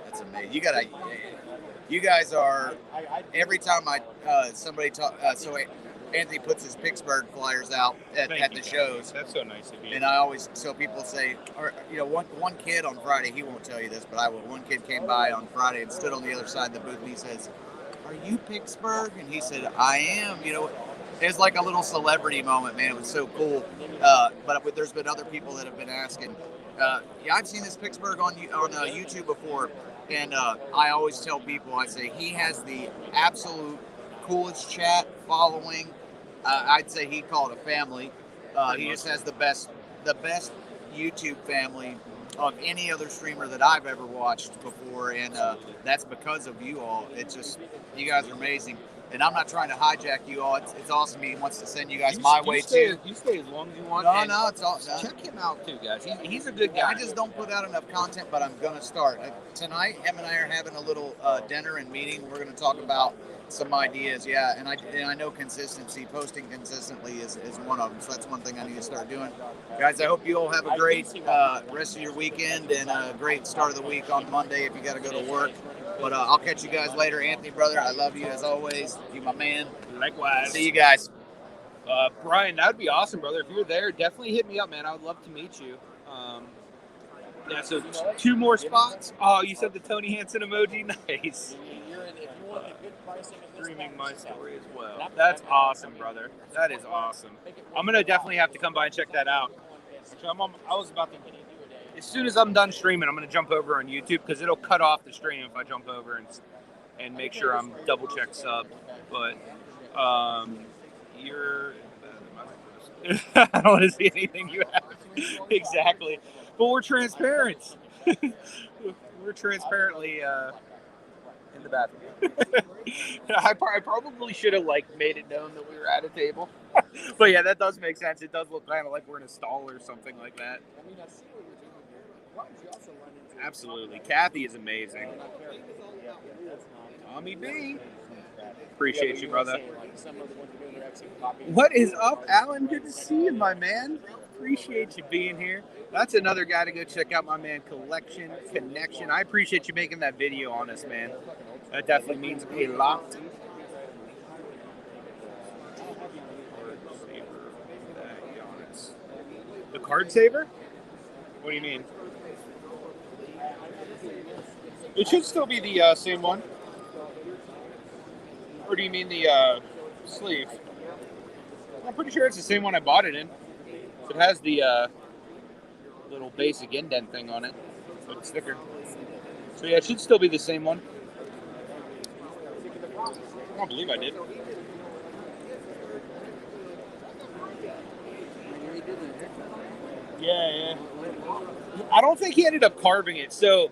That's amazing. You guys are. Every time somebody talk, so Anthony puts his Pittsburgh flyers out at the shows. That's so nice of you. And I always, so people say, or one kid on Friday, he won't tell you this, but I will. One kid came by on Friday and stood on the other side of the booth, and he says, "Are you Pittsburgh?" And he said, "I am." It was like a little celebrity moment, man. It was so cool. But there's been other people that have been asking. I've seen this Pittsburgh on YouTube before, and I always tell people, I say he has the absolute coolest chat following. I'd say he'd call it a family. He just has the best YouTube family of any other streamer that I've ever watched before, and that's because of you all. It's just, you guys are amazing. And I'm not trying to hijack you all. It's awesome. He wants to send you guys my way too. You stay as long as you want. No, it's all. Check him out too, guys. He's a good guy. I just don't put out enough content, but I'm gonna start tonight. Him and I are having a little dinner and meeting. We're gonna talk about some ideas. Yeah, and I know consistency, posting consistently is one of them. So that's one thing I need to start doing. Guys, I hope you all have a great rest of your weekend and a great start of the week on Monday if you got to go to work. But I'll catch you guys later. Anthony, brother, I love you as always. You my man. Likewise. See you guys. Brian, that would be awesome, brother. If you're there, definitely hit me up, man. I would love to meet you. Yeah, so 2 more spots. Oh, you said the Tony Hansen emoji? Nice. Streaming my story as well. That's awesome, brother. That is awesome. I'm going to definitely have to come by and check that out. So I was about to... As soon as I'm done streaming, I'm going to jump over on YouTube because it'll cut off the stream if I jump over and make sure I'm double-check sub. But you're... I don't want to see anything you have. Exactly. But we're transparent. We're transparently in the bathroom. I probably should have made it known that we were at a table. But yeah, that does make sense. It does look kind of like we're in a stall or something like that. Absolutely. Kathy is amazing. Tommy B. Appreciate you, brother. What is up, Alan? Good to see you, my man. Appreciate you being here. That's another guy to go check out, my man, Collection Connection. I appreciate you making that video on us, man. That definitely means a lot. The card saver? What do you mean? It should still be the same one. Or do you mean the sleeve? I'm pretty sure it's the same one I bought it in. It has the little basic indent thing on it. But sticker. So yeah, it should still be the same one. I don't believe I did. Yeah. I don't think he ended up carving it. So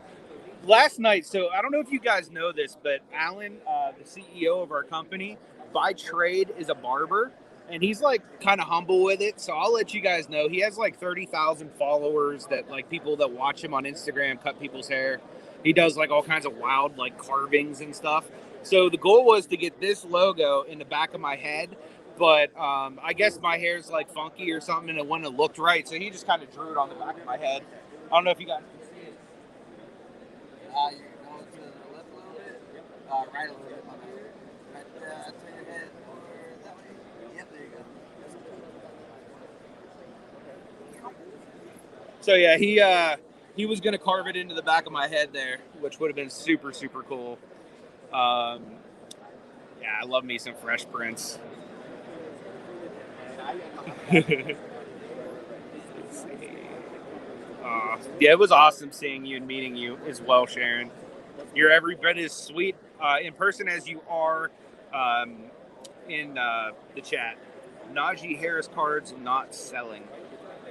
last night, so I don't know if you guys know this, but Alan, the CEO of our company, by trade is a barber, and he's like kind of humble with it. So I'll let you guys know. He has like 30,000 followers that like people that watch him on Instagram cut people's hair. He does like all kinds of wild like carvings and stuff. So the goal was to get this logo in the back of my head, but I guess my hair's like funky or something, and it wouldn't have looked right. So he just kind of drew it on the back of my head. I don't know if you guys can see it. You're going to the left a little bit? Right a little bit, my bad. Right, turn your head over that way. Yep, there you go. So yeah, he was gonna carve it into the back of my head there, which would have been super, super cool. Yeah, I love me some Fresh Prince. Let's see. Yeah, it was awesome seeing you and meeting you as well, Sharon. You're every bit as sweet in person as you are in the chat. Najee Harris cards not selling.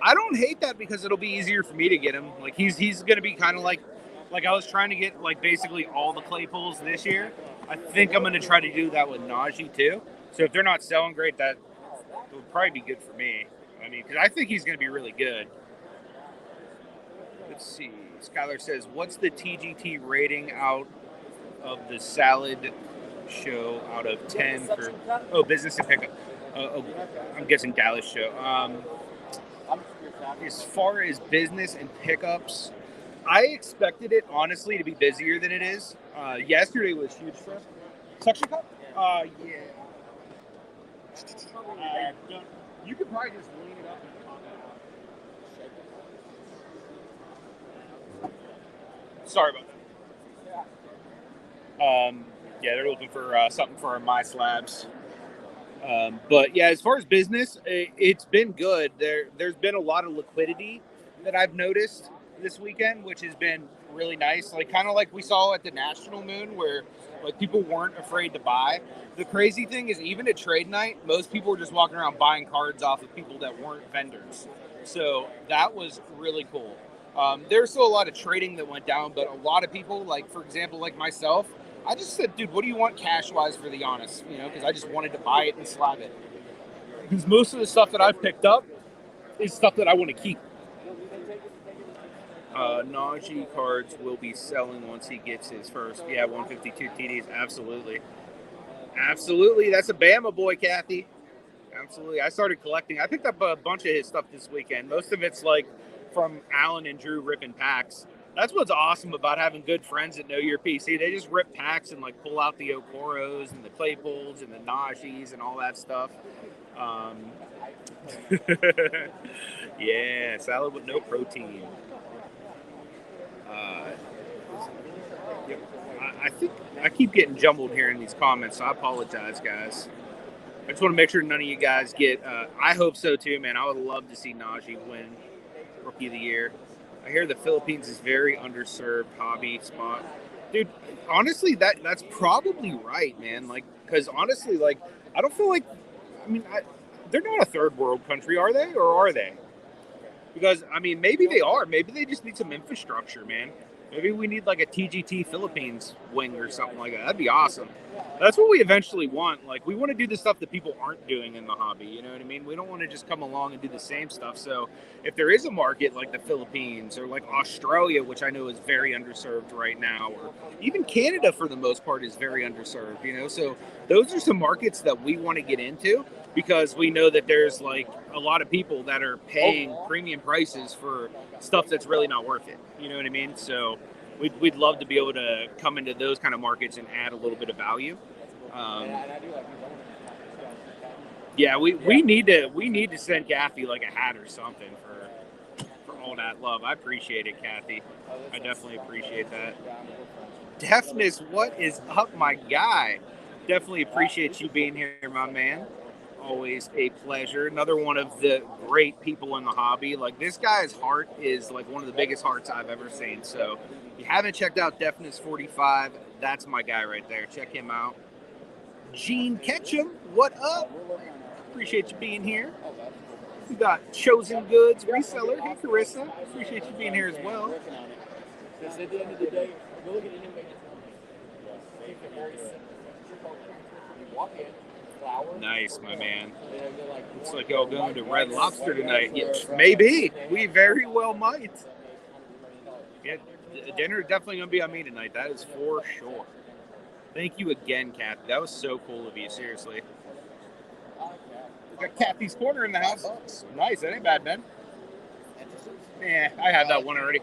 I don't hate that because it'll be easier for me to get him. Like he's gonna be kind of like I was trying to get like basically all the Claypools this year. I think I'm gonna try to do that with Najee too. So if they're not selling great, that would probably be good for me. I mean, because I think he's gonna be really good. Let's see. Skylar says, "What's the TGT rating out of the salad show out of 10 for business and pickup?" I'm guessing Dallas show. As far as business and pickups, I expected it honestly to be busier than it is. Yesterday was huge for us. Suction cup? Yeah. You could probably just lean it up and pop it out. Sorry about that. Yeah, they're looking for something for my slabs. But yeah, as far as business, it's been good. There's been a lot of liquidity that I've noticed this weekend, which has been really nice. Like kind of like we saw at the National Moon, where like people weren't afraid to buy. The crazy thing is, even at trade night, most people were just walking around buying cards off of people that weren't vendors. So that was really cool. There's still a lot of trading that went down, but a lot of people, like for example, like myself, I just said, dude, what do you want cash-wise for the Giannis? You know, because I just wanted to buy it and slab it. Because most of the stuff that I've picked up is stuff that I want to keep. Najee cards will be selling once he gets his first. Yeah, 152 TDs. Absolutely. Absolutely. That's a Bama boy, Kathy. Absolutely. I started collecting. I picked up a bunch of his stuff this weekend. Most of it's like from Alan and Drew ripping packs. That's what's awesome about having good friends that know your PC. They just rip packs and like pull out the Okoros and the Claypools and the Najees and all that stuff. Yeah, salad with no protein. Yep. I think I keep getting jumbled here in these comments, so I apologize, guys. I just want to make sure none of you guys get. I hope so too, man. I would love to see Najee win Rookie of the Year. I hear the Philippines is very underserved hobby spot, dude. Honestly, that's probably right, man. Like, because honestly, like, I don't feel like. I mean, they're not a third world country, are they? Or are they? Because I mean, maybe they are. Maybe they just need some infrastructure, man. Maybe we need like a TGT Philippines wing or something like that. That'd be awesome. That's what we eventually want. Like, we want to do the stuff that people aren't doing in the hobby. You know what I mean? We don't want to just come along and do the same stuff. So if there is a market like the Philippines or like Australia, which I know is very underserved right now, or even Canada for the most part is very underserved, you know? So those are some markets that we want to get into because we know that there's like a lot of people that are paying premium prices for stuff that's really not worth it. You know what I mean? So we'd love to be able to come into those kind of markets and add a little bit of value. Yeah, we need to send Kathy like a hat or something for all that love. I appreciate it, Kathy. I definitely appreciate that. Deafness, what is up, my guy? Definitely appreciate you being here, my man. always a pleasure. Another one of the great people in the hobby. Like, this guy's heart is like one of the biggest hearts I've ever seen. So if you haven't checked out Deafness 45, that's my guy right there. Check him out. Gene Ketchum, what up? Appreciate you being here. We got Chosen Goods reseller. Hey, Carissa. Appreciate you being here as well. Because at the end of the day, you look at him, walk in, flowers. Nice, my man. Looks like y'all going to Red Lobster tonight. Yeah, maybe. We very well might. Yeah, dinner is definitely going to be on me tonight. That is for sure. Thank you again, Kathy. That was so cool of you, seriously. We got Kathy's Corner in the house. Nice. That ain't bad, man. Yeah, I had that one already.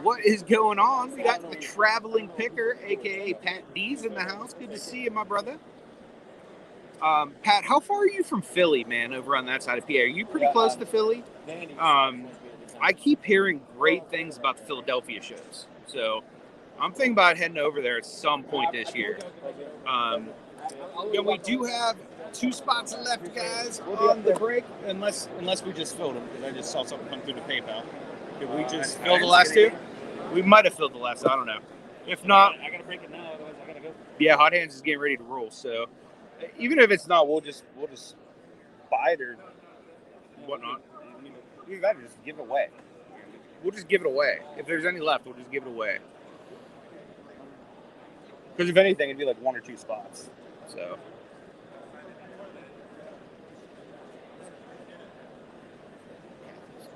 What is going on? We got the traveling picker, a.k.a. Pat D's in the house. Good to see you, my brother. Pat, how far are you from Philly, man, over on that side of PA? Are you pretty close to Philly? I keep hearing great things about the Philadelphia shows. So I'm thinking about heading over there at some point this year. We do have 2 spots left, guys, on the break, unless we just filled them, because I just saw something come through the PayPal. Did we just fill the last 2? We might have filled the last, I don't know. If not, I gotta break it now, otherwise I gotta go. Yeah, Hot Hands is getting ready to roll. So even if it's not, we'll just buy it or whatnot. Either that or just give it away. We'll just give it away. If there's any left, we'll just give it away. Because if anything, it'd be like 1 or 2 spots. So.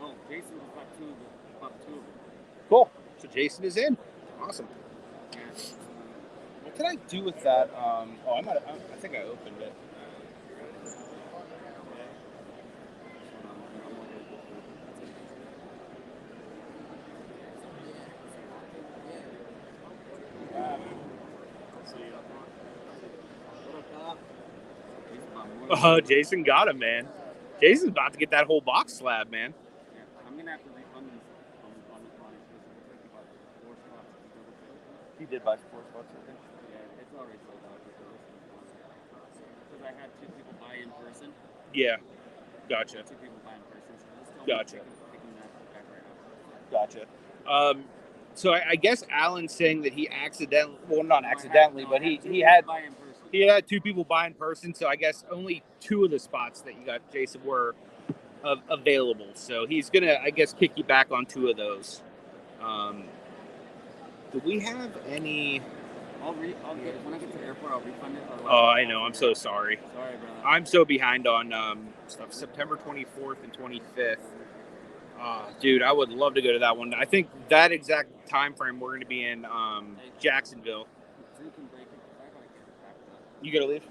Oh, Jason bought 2 of them. Cool. So Jason is in. Awesome. What can I do with that? I think I opened it. Oh, Jason got him, man. Jason's about to get that whole box slab, man. Yeah, I'm gonna have to refund this on the line because he bought 4 spots. He did buy 4 spots, I think. Yeah, it's already sold out because I had 2 people buy in person. Yeah, gotcha. 2 people buy in person, so just tell Gotcha. me picking that back right now. Gotcha. So I guess Alan's saying that he accidentally, well, not accidentally, but he had buy in person. He had 2 people buy in person, so I guess only 2 of the spots that you got, Jason, were available. So he's going to, I guess, kick you back on 2 of those. Do we have any... I'll get it. When I get to the airport, I'll refund it. Oh, I know. I'm so sorry. Sorry, brother. I'm so behind on stuff. September 24th and 25th. Dude, I would love to go to that one. I think that exact time frame we're going to be in Jacksonville. Drew can break it. I gotta get it back. You got to leave?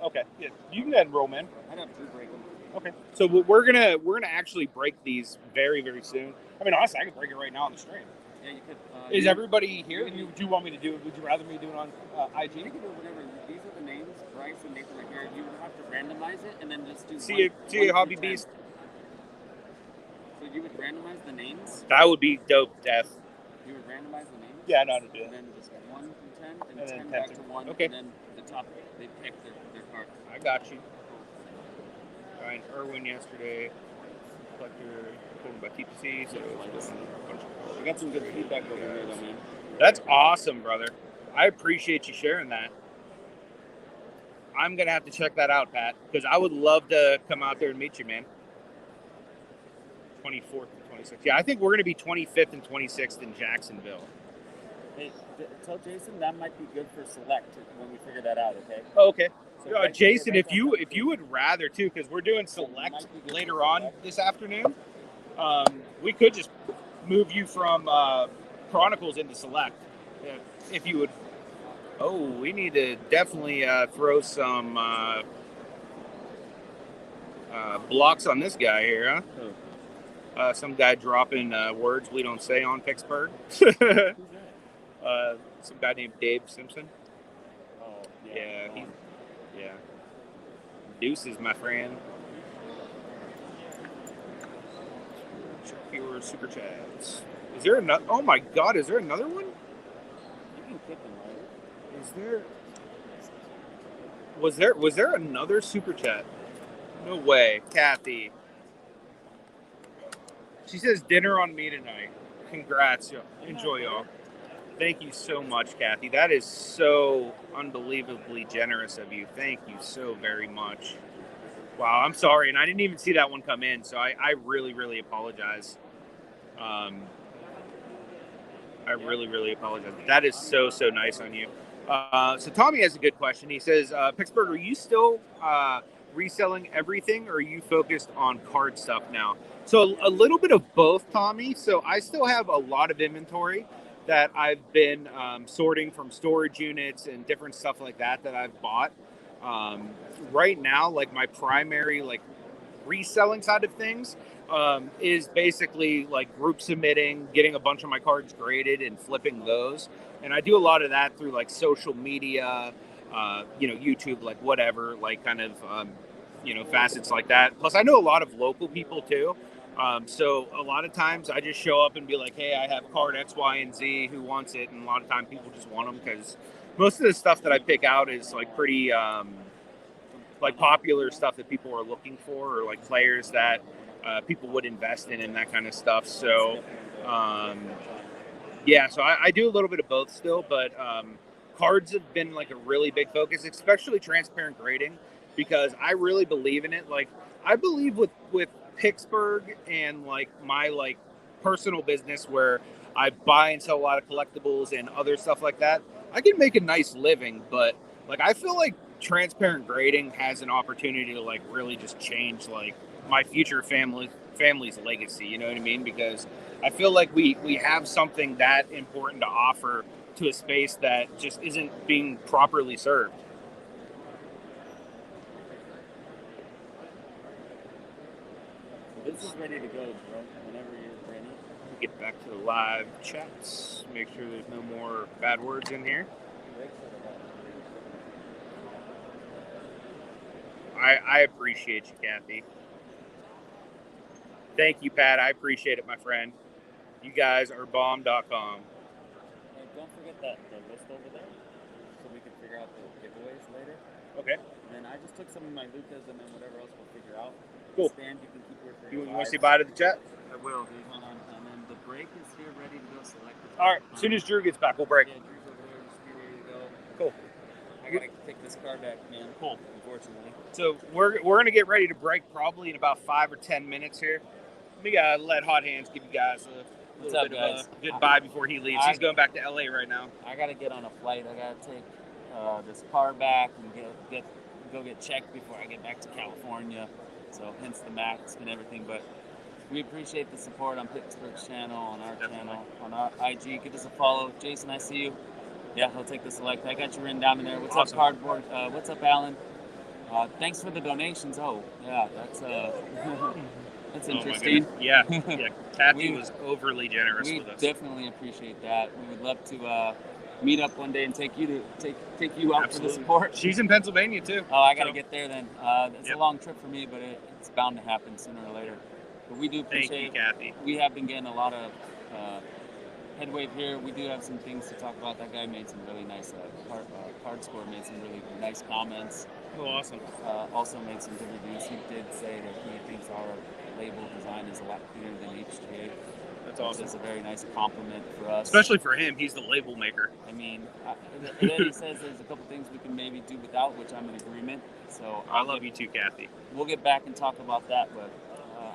Okay. Yeah. You can go ahead and roll, man. I'd have Drew break them. Okay. So we're gonna actually break these very, very soon. I mean, honestly, I could break it right now on the stream. Yeah, you could. Is everybody here? Do you want me to do it? Would you rather me do it on IG? You can do whatever. These are the names, Bryce and Nathan right here. You would have to randomize it and then just do. See you, Hobby Beast. So you would randomize the names. That would be dope, Def. You would randomize the names. Yeah, I know how to do it. And then just 1 through 10, and 10 then back 10 to 1. Okay. And then the top, they pick their card. I got you. Ryan Irwin yesterday. Collector told about TPC. So I got some good feedback over here, though, man. that's awesome, brother. I appreciate you sharing that. I'm gonna have to check that out, Pat, because I would love to come out there and meet you, man. 24th and 26th. Yeah, I think we're gonna be 25th and 26th in Jacksonville. Hey, tell Jason that might be good for select when we figure that out, okay? Oh, okay. So Jason, if you would rather too, because we're doing select later on this afternoon, we could just move you from Chronicles into select, if you would. Oh, we need to definitely throw some blocks on this guy here, huh? Some guy dropping words we don't say on Pittsburgh. Who's that? Some guy named Dave Simpson. Oh, Yeah, yeah. Deuces, my friend. Pure super chats. Is there another? Oh my God! Is there another one? You can pick them, right? Is there? Was there another super chat? No way, Kathy. She says dinner on me tonight. Congrats, y'all. Enjoy, y'all. Thank you so much, Kathy. That is so unbelievably generous of you. Thank you so very much. Wow, I'm sorry, and I didn't even see that one come in, so I really, really apologize. I really, really apologize. That is so nice on you. So Tommy has a good question. He says, Pittsburgh, are you still reselling everything, or are you focused on card stuff now? So a little bit of both, Tommy. So I still have a lot of inventory that I've been sorting from storage units and different stuff like that I've bought. Right now, like my primary like reselling side of things is basically like group submitting, getting a bunch of my cards graded and flipping those. And I do a lot of that through like social media, YouTube, like whatever, like kind of, facets like that. Plus I know a lot of local people too. So a lot of times I just show up and be like, hey, I have card X, Y, and Z, who wants it? And a lot of times people just want them because most of the stuff that I pick out is like pretty, like popular stuff that people are looking for, or like players that people would invest in and that kind of stuff. So, so I do a little bit of both still, but cards have been like a really big focus, especially transparent grading, because I really believe in it. Like I believe with Pittsburgh and like my like personal business where I buy and sell a lot of collectibles and other stuff like that, I can make a nice living, but like I feel like transparent grading has an opportunity to like really just change like my future family's legacy, you know what I mean? Because I feel like we have something that important to offer to a space that just isn't being properly served. This is ready to go, bro. Whenever you're ready. Get back to the live chats. Make sure there's no more bad words in here. I appreciate you, Kathy. Thank you, Pat. I appreciate it, my friend. You guys are bomb.com. Hey, don't forget the list over there, so we can figure out the giveaways later. Okay. And then I just took some of my Lucas, and then whatever else we'll figure out. Cool. Stand, you can keep your You want to say bye to the chat? I will, dude. Hold on. And then the break is here, ready to go. Select it. All right. As soon as Drew gets back, we'll break. Yeah, Drew's over there, just be ready to go. Cool. I gotta take this car back, man. Cool. Unfortunately. So we're gonna get ready to break probably in about 5 or 10 minutes here. We gotta let Hot Hands give you guys a What's little up, bit guys? of a goodbye before he leaves. He's going back to LA right now. I gotta get on a flight. I gotta take this car back and go get checked before I get back to California. So hence the max and everything. But we appreciate the support on Pittsburgh's channel, on our channel, on our IG. Give us a follow. Jason, I see you. Yeah, he'll take the select. I got you written down in there. What's Awesome. up, Cardboard? What's up, Alan? Thanks for the donations. Oh, yeah, that's that's interesting. Oh yeah. Kathy was overly generous We with us. definitely appreciate that. We would love to meet up one day and take you out Absolutely. for the support. She's in Pennsylvania too. Oh, I got to So, get there then. It's Yep. a long trip for me, but it's bound to happen sooner or later. But we do Thank appreciate you, Kathy. We have been getting a lot of headway here. We do have some things to talk about. That guy made some really nice card score made some really nice comments. Oh, awesome. Also made some good reviews. He did say that he thinks our label design is a lot cleaner than HGA. That's awesome. It's a very nice compliment for us. Especially for him, he's the label maker. I mean, and then he says there's a couple things we can maybe do without, which I'm in agreement. So I love you too, Kathy. we'll get back and talk about that. But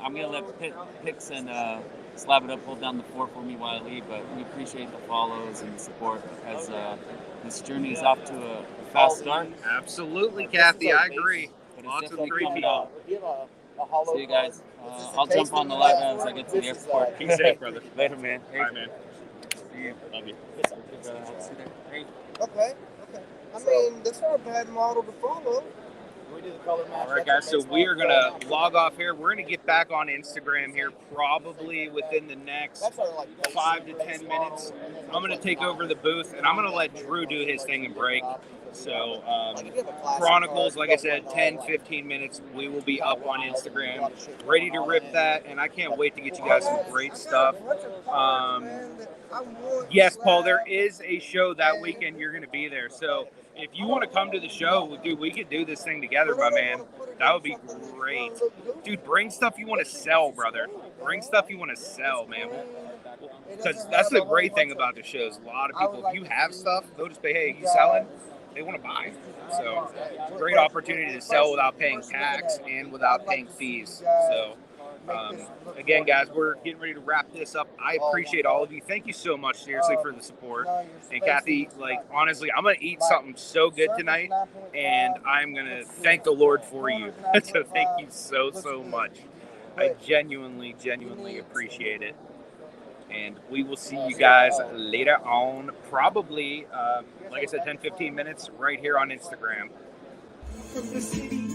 I'm gonna let Pix and Slab It Up hold down the fort for me while I leave. But we appreciate the follows and the support as this journey is off to a fast start. Absolutely, Kathy. I agree. But it's Lots of definitely great coming people. out. Do you have a hollow See you guys. card? I'll jump on the live as I get to the This is, airport. Be safe, brother. Later, man. All right, man. See you. Love you. Hey. Okay. I mean, that's not a bad model to follow. We do the color match. All right, guys. So we are gonna log off here. We're gonna get back on Instagram here probably within the next 5 to 10 minutes. I'm gonna take over the booth and I'm gonna let Drew do his thing and break. So Chronicles, like I said, 10, 15 minutes. We will be up on Instagram, ready to rip that, and I can't wait to get you guys some great stuff. Yes, Paul, there is a show that weekend. You're gonna be there. So if you want to come to the show, dude, we could do this thing together, my man. That would be great. Dude, bring stuff you want to sell, brother. Bring stuff you want to sell, man. Because that's the great thing about the shows. A lot of people, if you have stuff, they'll just say, hey, you selling? They want to buy. So it's a great opportunity to sell without paying tax and without paying fees. So again, guys, we're getting ready to wrap this up. I appreciate all of you. Thank you so much, seriously, for the support. And Kathy, like, honestly, I'm going to eat something so good tonight, and I'm going to thank the Lord for you. So thank you so, so much. I genuinely appreciate it. And we will see you guys later on, probably, like I said, 10-15 minutes right here on Instagram. From the city